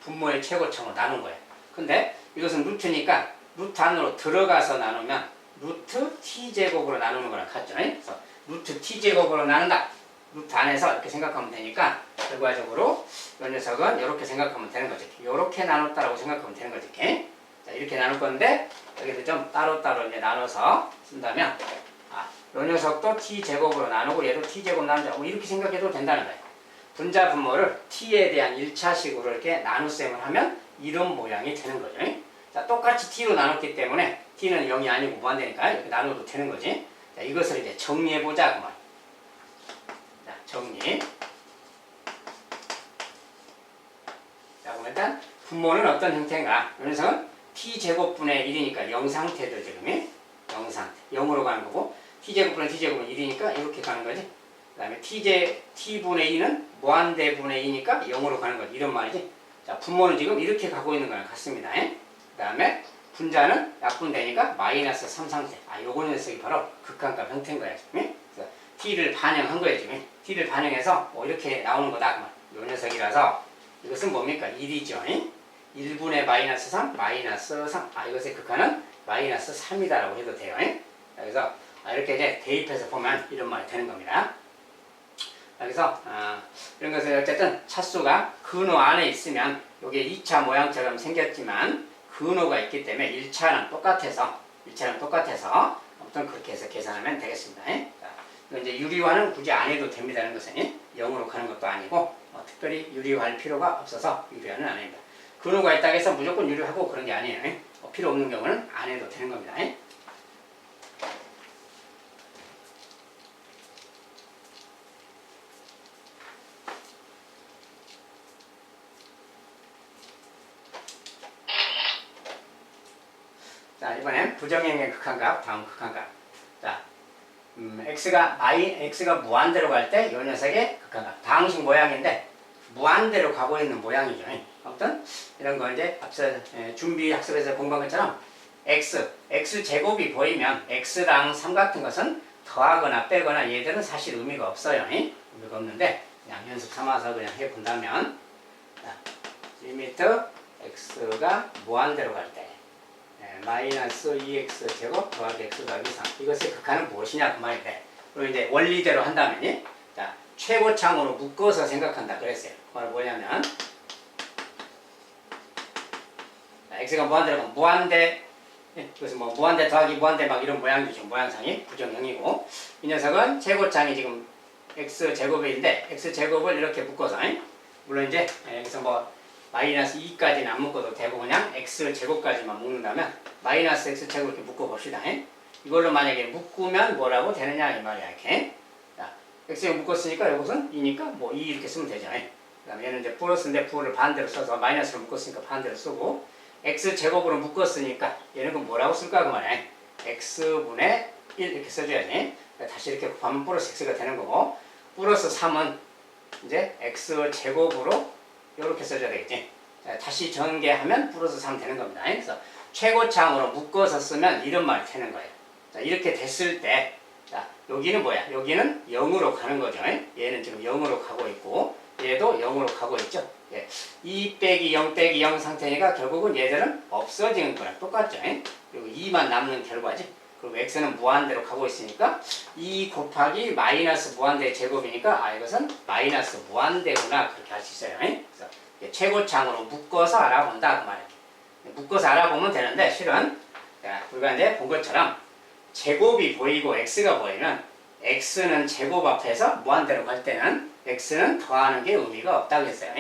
분모의 최고창으로 나눈 거예요. 근데 이것은 루트니까 루트 안으로 들어가서 나누면 루트 t제곱으로 나누는 거랑 같죠. 그래서 루트 t제곱으로 나눈다. 루트 안에서 이렇게 생각하면 되니까 결과적으로 이 녀석은 이렇게 생각하면 되는 거지. 이렇게 나눴다라고 생각하면 되는 거지. 이렇게. 자, 이렇게 나눌 건데 여기서 좀 따로따로 이제 나눠서 쓴다면 이 녀석도 t제곱으로 나누고 얘도 t제곱 나누자. 뭐 이렇게 생각해도 된다는 거예요. 분자 분모를 t에 대한 1차식으로 이렇게 나눗셈을 하면 이런 모양이 되는 거죠. 자, 똑같이 t로 나눴기 때문에 t는 0이 아니고 무한대니까 이렇게 나눠도 되는 거지. 자, 이것을 이제 정리해보자 그 말. 자, 정리. 자, 그럼 일단 분모는 어떤 형태인가? 이 녀석은 t제곱분의 1이니까 0 상태죠 지금. 0 상태. 0으로 가는 거고 t제곱분의 t제곱은 1이니까 이렇게 가는 거지. 그 다음에 t분의 2는 무한대분의 2니까 0으로 가는 거지. 이런 말이지. 자, 분모는 지금 이렇게 가고 있는 거랑 같습니다. 그 다음에 분자는 약분되니까 마이너스 3 상태. 요거 녀석이 바로 극한값 형태인 거야. 그래서 t를 반영한 거예요 지금. t를 반영해서 뭐 이렇게 나오는 거다. 요 녀석이라서 이것은 뭡니까? 1이죠. 1분의 마이너스 3, 마이너스 3. 이것의 극한은 마이너스 3이다라고 해도 돼요. 그래서 이렇게 이제 대입해서 보면 이런 말이 되는 겁니다. 그래서 이런 것은 어쨌든 차수가 근호 안에 있으면 이게 2차 모양처럼 생겼지만 근호가 있기 때문에 1차랑 똑같아서 아무튼 그렇게 해서 계산하면 되겠습니다. 자, 이제 유리화는 굳이 안 해도 됩니다는 것은 0으로 가는 것도 아니고 특별히 유리화할 필요가 없어서 유리화는 안 합니다. 근호가 있다고 해서 무조건 유리하고 그런 게 아니에요. 필요 없는 경우는 안 해도 되는 겁니다. 자, 이번엔 부정행의 극한값, 다음 극한값. 자, x가 무한대로 갈 때 이 녀석의 극한값. 방식 모양인데 무한대로 가고 있는 모양이죠. 아무튼 이런 거 이제 앞서 준비 학습에서 공부한 것처럼 x 제곱이 보이면 x랑 3 같은 것은 더하거나 빼거나 얘들은 사실 의미가 없어요. 의미가 없는데 그냥 연습 삼아서 그냥 해본다면 리미트 x가 무한대로 갈 때 마이너스 2x 제곱 더하기 x 더하기 3 이것의 극한은 무엇이냐 그 말인데 그리고 이제 원리대로 한다면 자, 최고창으로 묶어서 생각한다 그랬어요. 그건 뭐냐면 x가 무한대로 가면 무한대 그래서 뭐 무한대 더하기 무한대 막 이런 모양이죠. 지금 모양상이 부정형이고 이 녀석은 최고창이 지금 x 제곱인데 x 제곱을 이렇게 묶어서 물론 이제 여기서 뭐 마이너스 2까지는 안 묶어도 되고 그냥 x 제곱까지만 묶는다면 마이너스 x 제곱 이렇게 묶어 봅시다. 이걸로 만약에 묶으면 뭐라고 되느냐 이 말이야. 이렇게 자, x 제곱 묶었으니까 이것은 2니까 뭐 2 이렇게 쓰면 되죠. 그 다음에 얘는 이제 플러스인데 플을 반대로 써서 마이너스로 묶었으니까 반대로 쓰고 x 제곱으로 묶었으니까 얘는 그럼 뭐라고 쓸까 그 말이야. x분의 1 이렇게 써줘야지. 다시 이렇게 곱하면 플러스 x가 되는 거고 플러스 3은 이제 x 제곱으로 이렇게 써줘야 되겠지. 자, 다시 전개하면 플러스 3 되는 겁니다. 그래서 최고창으로 묶어서 쓰면 이런 말이 되는 거예요. 자, 이렇게 됐을 때 자, 여기는 뭐야? 여기는 0으로 가는 거죠. 얘는 지금 0으로 가고 있고 얘도 0으로 가고 있죠. 2 빼기 0 빼기 0 상태니까 결국은 얘들은 없어지는 거랑 똑같죠. 그리고 2만 남는 결과지. 그리고 x는 무한대로 가고 있으니까 2 곱하기 마이너스 무한대 제곱이니까 이것은 마이너스 무한대구나 그렇게 할 수 있어요. 그래서 최고창으로 묶어서 알아본다 그 말이에요. 묶어서 알아보면 되는데 실은 우리가 이제 본 것처럼 제곱이 보이고 x가 보이면 x는 제곱 앞에서 무한대로 갈 때는 x는 더하는 게 의미가 없다고 했어요.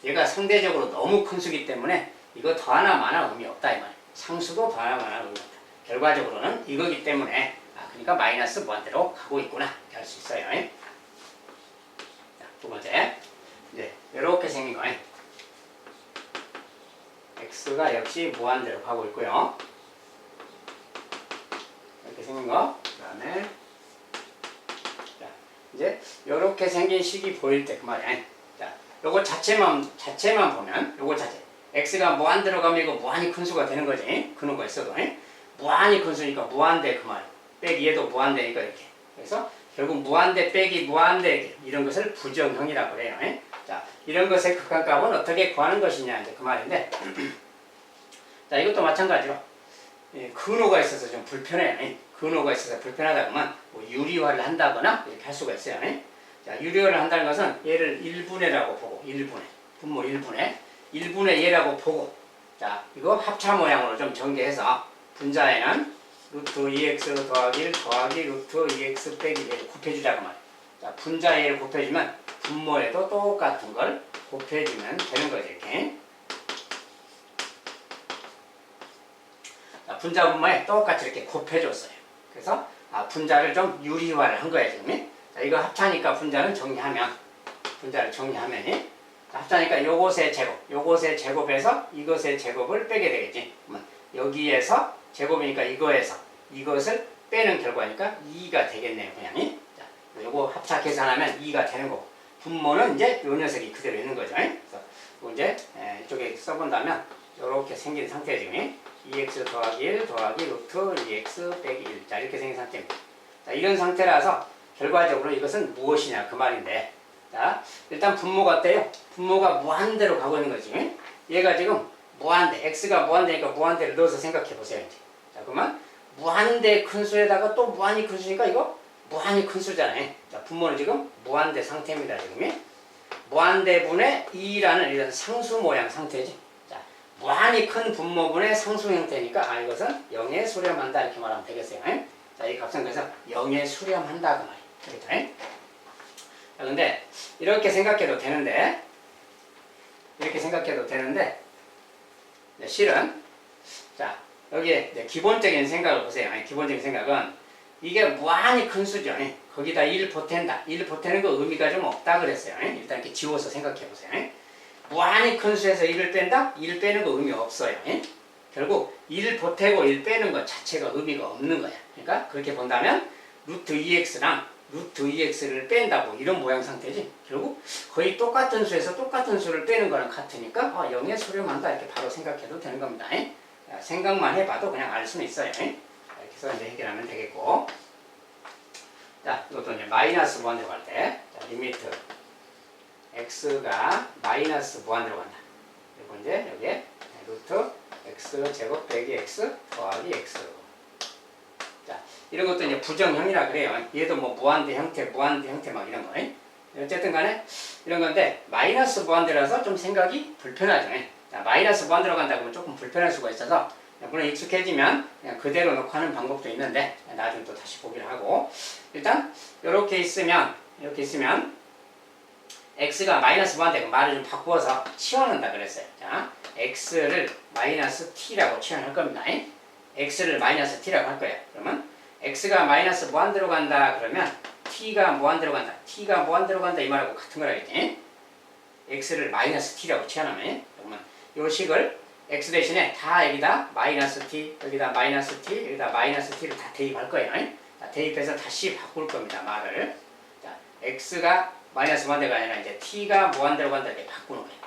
얘가 상대적으로 너무 큰 수기 때문에 이거 더하나 마나 의미 없다 이 말이에요. 상수도 더하나 마나 의미 없다. 결과적으로는 이거기 때문에 그러니까 마이너스 무한대로 가고 있구나 이렇게 할 수 있어요. 자, 두 번째 이제 이렇게 생긴 거 x가 역시 무한대로 가고 있고요. 이렇게 생긴 거 그 다음에 이제 이렇게 생긴 식이 보일 때 그 말이야. 자, 요거 자체만 보면 요거 자체 x가 무한대로 가면 이거 무한히 큰 수가 되는 거지. 근호가 있어도 무한히 큰 수니까 무한대 그 말. 빼기 얘도 무한대니까 이렇게. 그래서 결국 무한대 빼기 무한대 이런 것을 부정형이라고 해요. 자, 이런 것의 극한값은 어떻게 구하는 것이냐 이제 그 말인데. 자, 이것도 마찬가지로 근호가 있어서 좀 불편해요. 근호가 있어서 불편하다 그러면 뭐 유리화를 한다거나 이렇게 할 수가 있어요. 자, 유리화를 한다는 것은 얘를 1분의라고 보고 1분의 분모 1분의 얘라고 보고 자, 이거 합차 모양으로 좀 전개해서 분자에는 루트 2x 더하기 1 더하기 루트 2x 빼기 1을 곱해주자고 말이에요. 자, 분자에 곱해주면 분모에도 똑같은 걸 곱해주면 되는 거죠. 이렇게. 자, 분자 분모에 똑같이 이렇게 곱해줬어요. 그래서 분자를 좀 유리화를 한 거예요. 지금. 자, 이거 합차니까 분자를 정리하면 합차니까 요것의 제곱에서 이것의 제곱을 빼게 되겠지. 그러면 여기에서 제곱이니까 이것을 빼는 결과니까 2가 되겠네요. 그냥. 자, 요거 합차 계산하면 2가 되는 거고 분모는 이제 요 녀석이 그대로 있는 거죠. 그래서 이제 이쪽에 써본다면 이렇게 생긴 상태에 지금 2x 더하기 1 더하기 루트 2x 빼기 1 자, 이렇게 생긴 상태입니다. 자, 이런 상태라서 결과적으로 이것은 무엇이냐 그 말인데, 자 일단 분모가 어때요? 분모가 무한대로 가고 있는 거지. 얘가 지금 무한대, x가 무한대니까 무한대를 넣어서 생각해 보세요. 이제. 자 그러면 무한대 큰 수에다가 또 무한히 큰 수니까 이거 무한히 큰 수잖아요. 자 분모는 지금 무한대 상태입니다. 지금이 무한대분의 2라는 이런 상수 모양 상태지. 자 무한히 큰 분모분의 상수 형태니까 아 이것은 0에 수렴한다 이렇게 말하면 되겠어요. 자 이 값은 그래서 0에 수렴한다 그 말이에요. 그렇죠? 자, 근데 이렇게 생각해도 되는데 네, 실은 자 여기에 기본적인 생각을 보세요. 기본적인 생각은 이게 무한히 큰 수죠. 거기다 1 보탠다. 1 보태는 거 의미가 좀 없다 그랬어요. 일단 이렇게 지워서 생각해 보세요. 무한히 큰 수에서 1을 뺀다? 1 빼는 거 의미 없어요. 결국 1 보태고 1 빼는 것 자체가 의미가 없는 거야. 그러니까 그렇게 본다면 루트 2x랑 루트 2x를 뺀다고 이런 모양 상태지. 결국 거의 똑같은 수에서 똑같은 수를 빼는 거랑 같으니까 0에 수렴한다 이렇게 바로 생각해도 되는 겁니다. 생각만 해봐도 그냥 알 수는 있어요. 이렇게 해서 이제 해결하면 되겠고, 자 이것도 이제 마이너스 무한대로 갈 때, 자 리미트 x가 마이너스 무한대로 간다. 그리고 이제 여기에 루트 x 제곱 빼기 x 더하기 x. 자 이런 것도 이제 부정형이라 그래요. 얘도 뭐 무한대 형태 막 이런 거. 어쨌든 간에 이런 건데 마이너스 무한대라서 좀 생각이 불편하죠. 자, 마이너스 무한대로 간다 그러면 조금 불편할 수가 있어서 물론 익숙해지면 그냥 그대로 놓고 하는 방법도 있는데 나중에 또 다시 보기를 하고, 일단 이렇게 있으면 x가 마이너스 무한대고 말을 좀 바꾸어서 치워낸다 그랬어요. 자 x를 마이너스 t라고 치환할 겁니다. x를 마이너스 t라고 할 거예요. 그러면 x가 마이너스 무한대로 간다 그러면 t가 무한대로 간다. t가 무한대로 간다 이 말하고 같은 거라겠지. x를 마이너스 t라고 치환하면 그러면 요 식을 x 대신에 다 여기다 마이너스 t, 여기다 마이너스 t, 여기다 마이너스 t를 다 대입할 거예요. 자, 대입해서 다시 바꿀 겁니다. 말을. 자, x가 마이너스 무한대가 아니라 이제 t가 무한대로 간다 이렇게 바꾸는 거예요.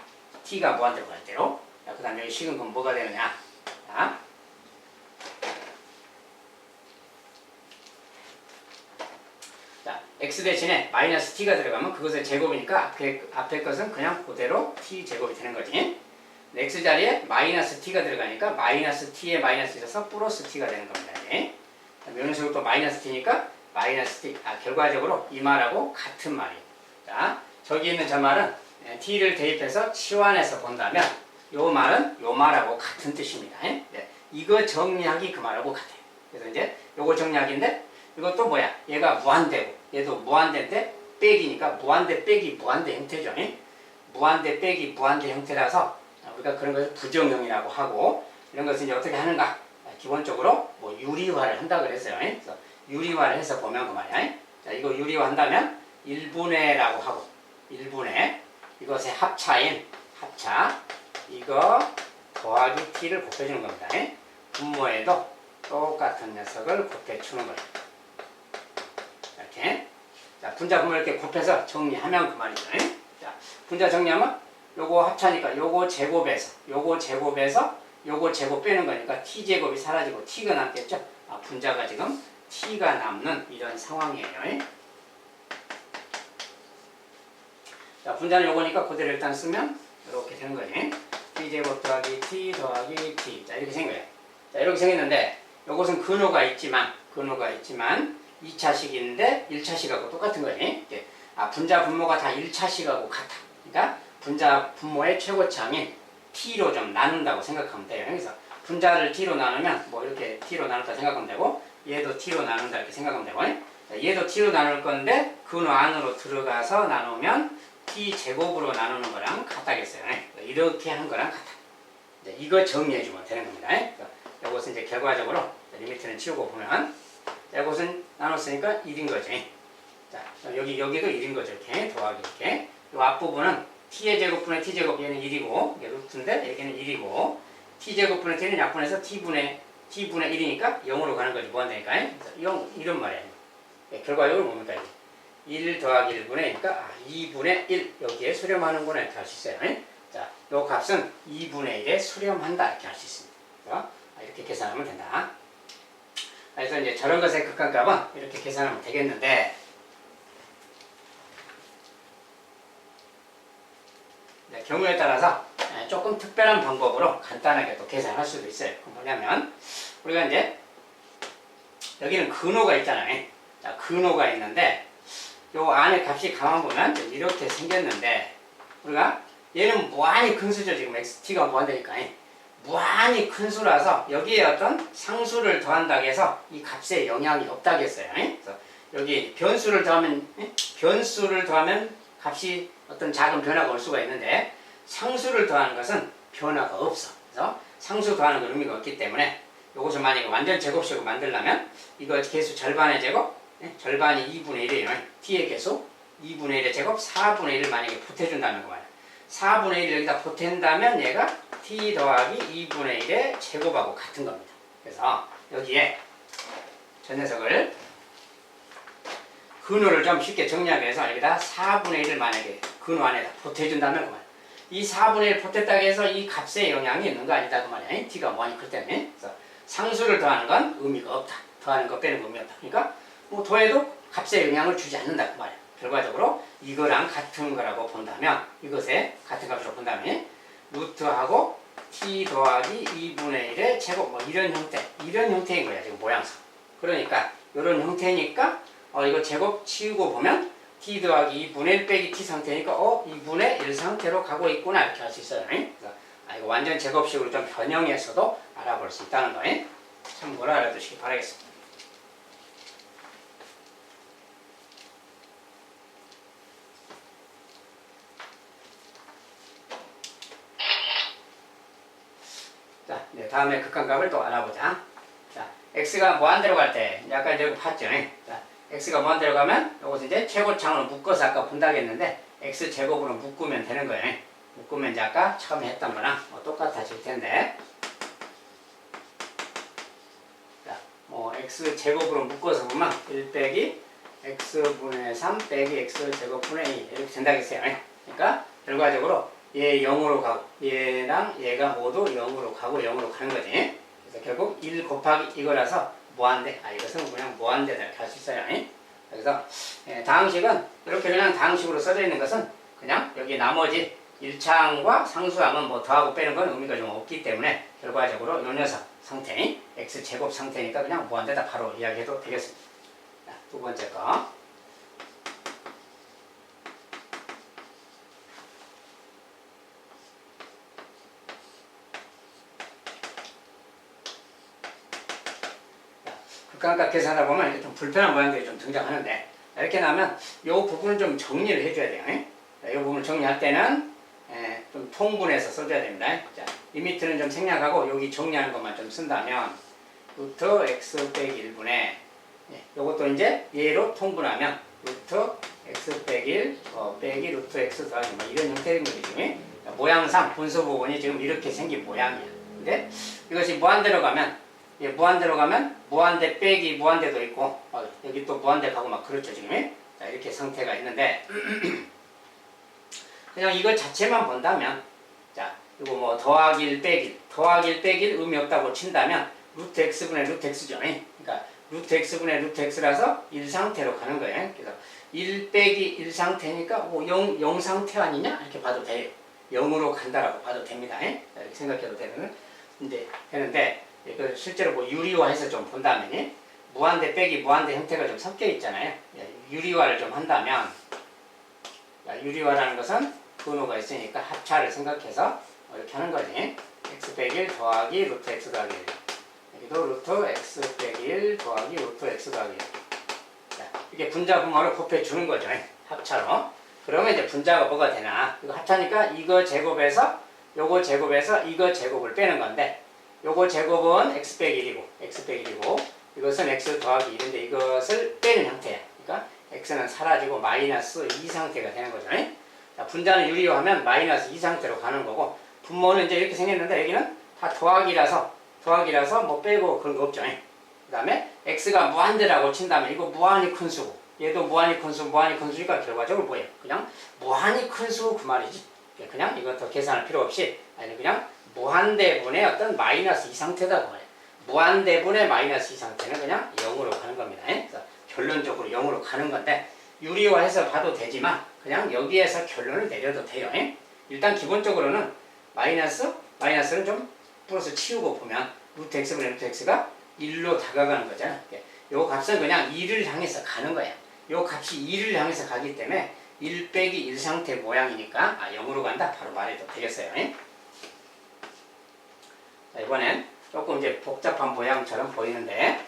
t가 무한대로 갈 대로. 자, 그 다음에 여기 식은 그럼 뭐가 되느냐. 자, x 대신에 마이너스 t가 들어가면 그것의 제곱이니까 앞에 것은 그냥 그대로 t 제곱이 되는 거지. x 자리에 마이너스 t가 들어가니까 마이너스 t에 마이너스 있어서 플러스 t가 되는 겁니다. 이런 식으로 또 마이너스 t니까 마이너스 t. 결과적으로 이 말하고 같은 말이에요. 자, 저기 있는 저 말은 t를 대입해서 치환해서 본다면 요 말은 요 말하고 같은 뜻입니다. 이거 정리하기 그 말하고 같아요. 그래서 이제 요거 정리하기인데 이것도 뭐야? 얘가 무한대고 얘도 무한대인데 빼기니까 무한대 빼기 무한대 형태죠. 무한대 빼기 무한대 형태라서 우리가 그런 것을 부정형이라고 하고, 이런 것은 이제 어떻게 하는가? 기본적으로 뭐 유리화를 한다 그랬어요. 그래서 유리화를 해서 보면 그 말이야. 자, 이거 유리화 한다면 1분의라고 하고 1분의 이것의 합차인 합차 이거 더하기 t를 곱해주는 겁니다. 분모에도 똑같은 녀석을 곱해주는 거예요. 이렇게. 자, 분자 분모 이렇게 곱해서 정리하면 그 말이죠. 자, 분자 정리하면 요거 합차니까 요거 제곱에서 요거 제곱 빼는 거니까 t제곱이 사라지고 t가 남겠죠. 분자가 지금 t가 남는 이런 상황이에요. 자, 분자는 요거니까 그대로 일단 쓰면 이렇게 되는 거지. t제곱 더하기 t 더하기 t. 자, 이렇게 생겨요. 자, 이렇게 생겼는데 요것은 근호가 있지만 2차식인데 1차식하고 똑같은 거지. 분자 분모가 다 1차식하고 같아. 그러니까 분자 분모의 최고차항인 t로 좀 나눈다고 생각하면 돼요. 그래서 분자를 t로 나누면 뭐 이렇게 t로 나눴다 생각하면 되고, 얘도 t로 나눈다 이렇게 생각하면 되고, 얘도 t로 나눌 건데 근호 안으로 들어가서 나누면 t 제곱으로 나누는 거랑 같다겠어요. 이렇게 하는 거랑 같아. 이거 정리해주면 되는 겁니다. 이것은 이제 결과적으로 리미트는 치우고 보면 이것은 나눴으니까 1인 거지. 자, 여기도 1인 거죠. 이렇게 더하기 이렇게. 이 앞부분은 t의 제곱분의 t제곱 얘는 1이고 이게 루트인데 여기는 1이고 t제곱분의 t는 약분해서 t분의 1이니까 0으로 가는 거지. 무한대니까. 이런 말이에요. 결과적으로 뭡니까? 1 더하기 1분의 2분의 1 여기에 수렴하는구나 이렇게 할 수 있어요. 자, 요 값은 2분의 1에 수렴한다 이렇게 할 수 있습니다. 이렇게 계산하면 된다. 그래서 이제 저런 것의 극한값은 이렇게 계산하면 되겠는데, 경우에 따라서 조금 특별한 방법으로 간단하게 또 계산할 수도 있어요. 뭐냐면 우리가 이제 여기는 근호가 있잖아요. 자, 근호가 있는데 요 안에 값이 가만 보면 이렇게 생겼는데 우리가 얘는 무한히 큰 수죠. 지금 xt가 무한대니까 무한히 큰 수라서 여기에 어떤 상수를 더한다고 해서 이 값에 영향이 없다고 했어요. 그래서 여기 변수를 더하면 값이 어떤 작은 변화가 올 수가 있는데 상수를 더하는 것은 변화가 없어. 그래서 상수 더하는 건 의미가 없기 때문에 이것을 만약에 완전 제곱식으로 만들려면 이거 개수 절반의 제곱, 절반이 2분의 1이에요. t의 개수 2분의 1의 제곱 4분의 1을 만약에 보태준다는 거 말이야. 4분의 1을 여기다 보탠다면 얘가 t 더하기 2분의 1의 제곱하고 같은 겁니다. 그래서 여기에 저 녀석을 근호를 좀 쉽게 정리하기 위해서 여기다 4분의 1을 만약에 근호 안에다 보태준다면 그 말이야. 이 4분의 1 보탰다고 해서 이 값에 영향이 있는 거 아니다 그 말이야. t가 무한히 클 때문에. 그래서 상수를 더하는 건 의미가 없다. 더하는 거 빼는 거 의미 없다. 그러니까 뭐 더해도 값에 영향을 주지 않는다 그 말이야. 결과적으로 이거랑 같은 거라고 본다면 이것에 같은 값으로 본다면 루트하고 t 더하기 2분의 1의 제곱 뭐 이런 형태인 거야 지금 모양상. 그러니까 이런 형태니까 이거 제곱 치우고 보면 t 더하기 2분의 1 빼기 t 상태니까 2분의 1 상태로 가고 있구나 이렇게 할 수 있어요. 그래서 이거 완전 제곱식으로 좀 변형해서도 알아볼 수 있다는 거예요. 참고로 알아두시기 바라겠습니다. 자, 다음에 극한값을 또 알아보자. 자, x가 무한대로 갈 때, 아까 이제 봤죠? 자, x가 무한대로 가면, 이것을 이제 최고창으로 묶어서 아까 본다고 했는데, x제곱으로 묶으면 되는 거예요. 묶으면 이제 아까 처음에 했던 거랑 똑같아질 텐데. 자, 뭐, x제곱으로 묶어서 보면, 1 빼기 x분의 3 빼기 x제곱분의 2. 이렇게 된다고 했어요. 그러니까, 결과적으로, 얘 0으로 가고 얘랑 얘가 모두 0으로 가고 0으로 가는 거지. 그래서 결국 1 곱하기 이거라서 무한대. 이것은 그냥 무한대다 이렇게 할 수 있어요. 그래서 다항식은 이렇게 그냥 다항식으로 써져 있는 것은 그냥 여기 나머지 1차항과 상수항은 뭐 더하고 빼는 건 의미가 좀 없기 때문에 결과적으로 요 녀석 상태 x제곱 상태니까 그냥 무한대다 바로 이야기해도 되겠습니다. 자, 두 번째 거. 극한값 계산하다 보면 이렇게 좀 불편한 모양들이 좀 등장하는데 이렇게 나면 이 부분을 좀 정리를 해줘야 돼요. 이 부분을 정리할 때는 좀 통분해서 써줘야 됩니다. 자, 리미트는 좀 생략하고 여기 정리하는 것만 좀 쓴다면 루트 x 빼기 1분의 이것도 이제 얘로 통분하면 루트 x 빼기 1 빼기 루트 x 더하기 뭐 이런 형태인 거지. 모양상 분수 부분이 지금 이렇게 생긴 모양이야. 근데 이것이 무한대로 가면 무한대로 가면 무한대 빼기 무한대도 있고 여기 또 무한대 가고 막 그렇죠 지금. 자, 이렇게 상태가 있는데 그냥 이거 자체만 본다면 자 이거 뭐 더하기 1 빼기 1 의미 없다고 친다면 루트 x분의 루트 x죠. 그러니까 루트 x분의 루트 x라서 1 상태로 가는 거예요. 그래서 1 빼기 1 상태니까 뭐 0 상태 아니냐 이렇게 봐도 돼요. 0으로 간다라고 봐도 됩니다. 이렇게 생각해도 되는데 이걸 실제로 뭐 유리화해서 좀 본다면 무한대 빼기 무한대 형태가 좀 섞여 있잖아요. 유리화를 좀 한다면 유리화라는 것은 근호가 있으니까 합차를 생각해서 이렇게 하는 거지. x 빼기 1 더하기 루트 x 더하기 1. 여기도 루트 x 빼기 1 더하기 루트 x 더하기 1. 자, 이게 분자 분모를 곱해 주는 거죠. 합차로. 그러면 이제 분자가 뭐가 되나? 이거 합차니까 이거 제곱에서 요거 제곱에서 이거 제곱을 빼는 건데 요거 제곱은 x 빼기 1이고 이것은 x 더하기 1인데 이것을 빼는 형태야. 그러니까 x는 사라지고 마이너스 2 상태가 되는 거죠. 자, 분자는 유리화하면 마이너스 2 상태로 가는 거고 분모는 이제 이렇게 생겼는데 여기는 다 더하기라서 뭐 빼고 그런 거 없죠. 그 다음에 x가 무한대라고 친다면 이거 무한히 큰 수고 얘도 무한히 큰 수니까 결과적으로 뭐예요? 그냥 무한히 큰 수 그 말이지. 그냥 이것도 계산할 필요 없이 아니 그냥 무한대분의 어떤 마이너스 2 상태다 그 말이에요. 무한대분의 마이너스 2 상태는 그냥 0으로 가는 겁니다. 그래서 결론적으로 0으로 가는 건데 유리화해서 봐도 되지만 그냥 여기에서 결론을 내려도 돼요. 일단 기본적으로는 마이너스는 좀 플러스 치우고 보면 루트 x분의 루트 x가 1로 다가가는 거잖아. 요 값은 그냥 2를 향해서 가는 거야. 요 값이 2를 향해서 가기 때문에 1 빼기 1 상태 모양이니까 0으로 간다. 바로 말해도 되겠어요. 자, 이번엔 조금 이제 복잡한 모양처럼 보이는데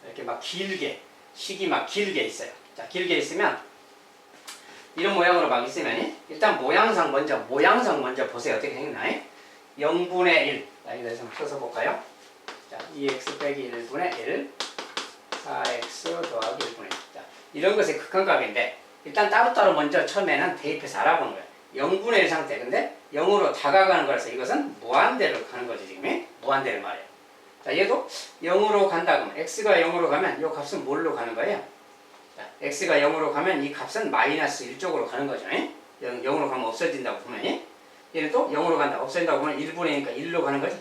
이렇게 막 길게 식이 막 길게 있어요. 자, 길게 있으면 이런 모양으로 막 있으면 일단 모양상 먼저 보세요. 어떻게 생겼나? 0분의 1. 자, 이거 좀 써서 볼까요? 자, 2x 빼기 1분의 1 4x 더하기 1분의 1. 자, 이런 것의 극한값인데 일단 따로따로 먼저 처음에는 대입해서 알아보는 거예요. 0분의 1 상태. 근데 0으로 다가가는 거라서 이것은 무한대로 가는 거죠. 지금 무한대를 말해요. 자, 얘도 0으로 간다 그러면 x가 0으로 가면 이 값은 뭘로 가는 거예요? 자, x가 0으로 가면 이 값은 마이너스 1쪽으로 가는 거죠. 0으로 가면 없어진다고 보면 얘는 또 0으로 간다. 없어진다고 보면 1분의 1이니까 1로 가는 거지.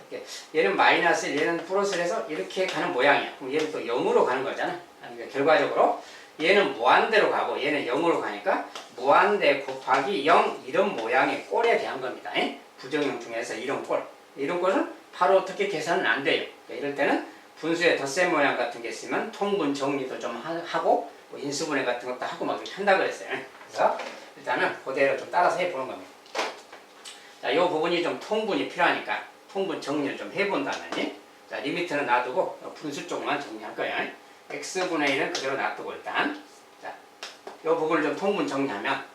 얘는 마이너스 1, 얘는 플러스를 해서 이렇게 가는 모양이야. 그럼 얘는 또 0으로 가는 거잖아. 그러니까 결과적으로 얘는 무한대로 가고 얘는 0으로 가니까 무한대 곱하기 0 이런 모양의 꼴에 대한 겁니다. 부정형 중에서 이런 꼴. 이런 꼴은 바로 어떻게 계산은 안 돼요. 그러니까 이럴 때는 분수의 덧셈 모양 같은 게 있으면 통분 정리도 좀 하고 뭐 인수분해 같은 것도 하고 막 이렇게 한다 그랬어요. 그래서 일단은 그대로 좀 따라서 해보는 겁니다. 자, 이 부분이 좀 통분이 필요하니까 통분 정리를 좀 해본다면 자, 리미트는 놔두고 분수 쪽만 정리할 거예요. x분의 1은 그대로 놔두고 일단 자, 이 부분을 좀 통분 정리하면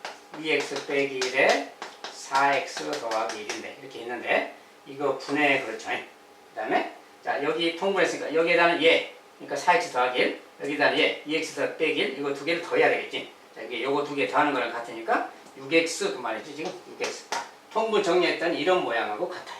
2x 빼기 1에 4x 더하기 1인데 이렇게 있는데 이거 분해 그렇죠. 그 다음에 자, 여기 통분했으니까 여기에다는 얘 그러니까 4x 더하기 1 여기다는 얘 2x 빼기 1 이거 두 개를 더해야 되겠지. 자, 이게 요거 두 개 더하는 거랑 같으니까 6x 그 말이지. 지금 6x 통분 정리했더니 이런 모양하고 같아요.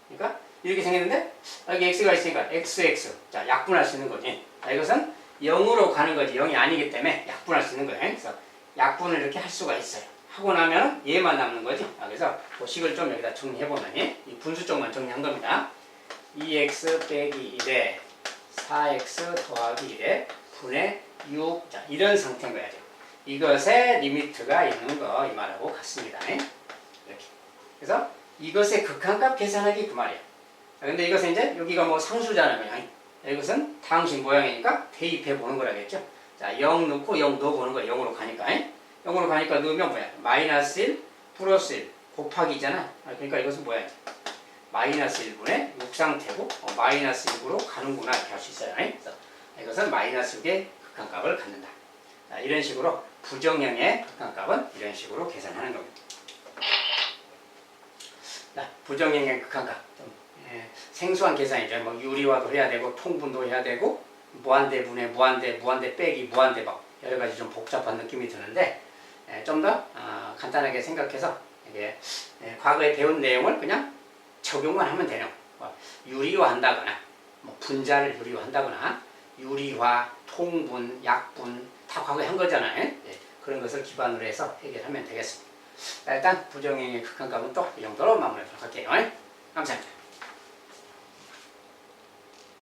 그러니까 이렇게 생겼는데 여기 x가 있으니까 xx 자, 약분할 수 있는 거지. 자, 이것은 0으로 가는 거지. 0이 아니기 때문에 약분할 수 있는 거예요. 그래서 약분을 이렇게 할 수가 있어요. 하고 나면 얘만 남는 거지. 그래서 그 식을 좀 여기다 정리해보면 이 분수 쪽만 정리한 겁니다. 2x 빼기 1에 4x 더하기 1에 분의 6 자, 이런 상태인 거야. 이것의 리미트가 있는 거 이 말하고 같습니다. 이렇게. 그래서 이것의 극한값 계산하기 그 말이야. 근데 이것은 이제 여기가 뭐 상수잖아요. 그냥. 이것은 다항식 모양이니까 대입해 보는 거라겠죠. 자, 0 넣고 0 넣어보는 거야. 0으로 가니까. 0으로 가니까 넣으면 뭐야? 마이너스 1 플러스 1 곱하기잖아. 그러니까 이것은 뭐야? 마이너스 1분의 6 상태고 마이너스 6으로 가는구나 이렇게 할 수 있어요. 그래서 이것은 마이너스 6의 극한값을 갖는다. 자, 이런 식으로 부정형의 극한값은 이런 식으로 계산하는 겁니다. 자, 부정형의 극한값 좀 생소한 계산이죠. 뭐 유리화도 해야 되고 통분도 해야 되고 무한대 분해, 무한대 빼기, 무한대 막 여러 가지 좀 복잡한 느낌이 드는데 좀 더 간단하게 생각해서 이게 과거에 배운 내용을 그냥 적용만 하면 되는 뭐 유리화 한다거나 뭐 분자를 유리화 한다거나 유리화, 통분, 약분 다 과거에 한 거잖아요. 그런 것을 기반으로 해서 해결하면 되겠습니다. 일단 부정형의 극한값은 또 이 정도로 마무리하도록 할게요. 감사합니다.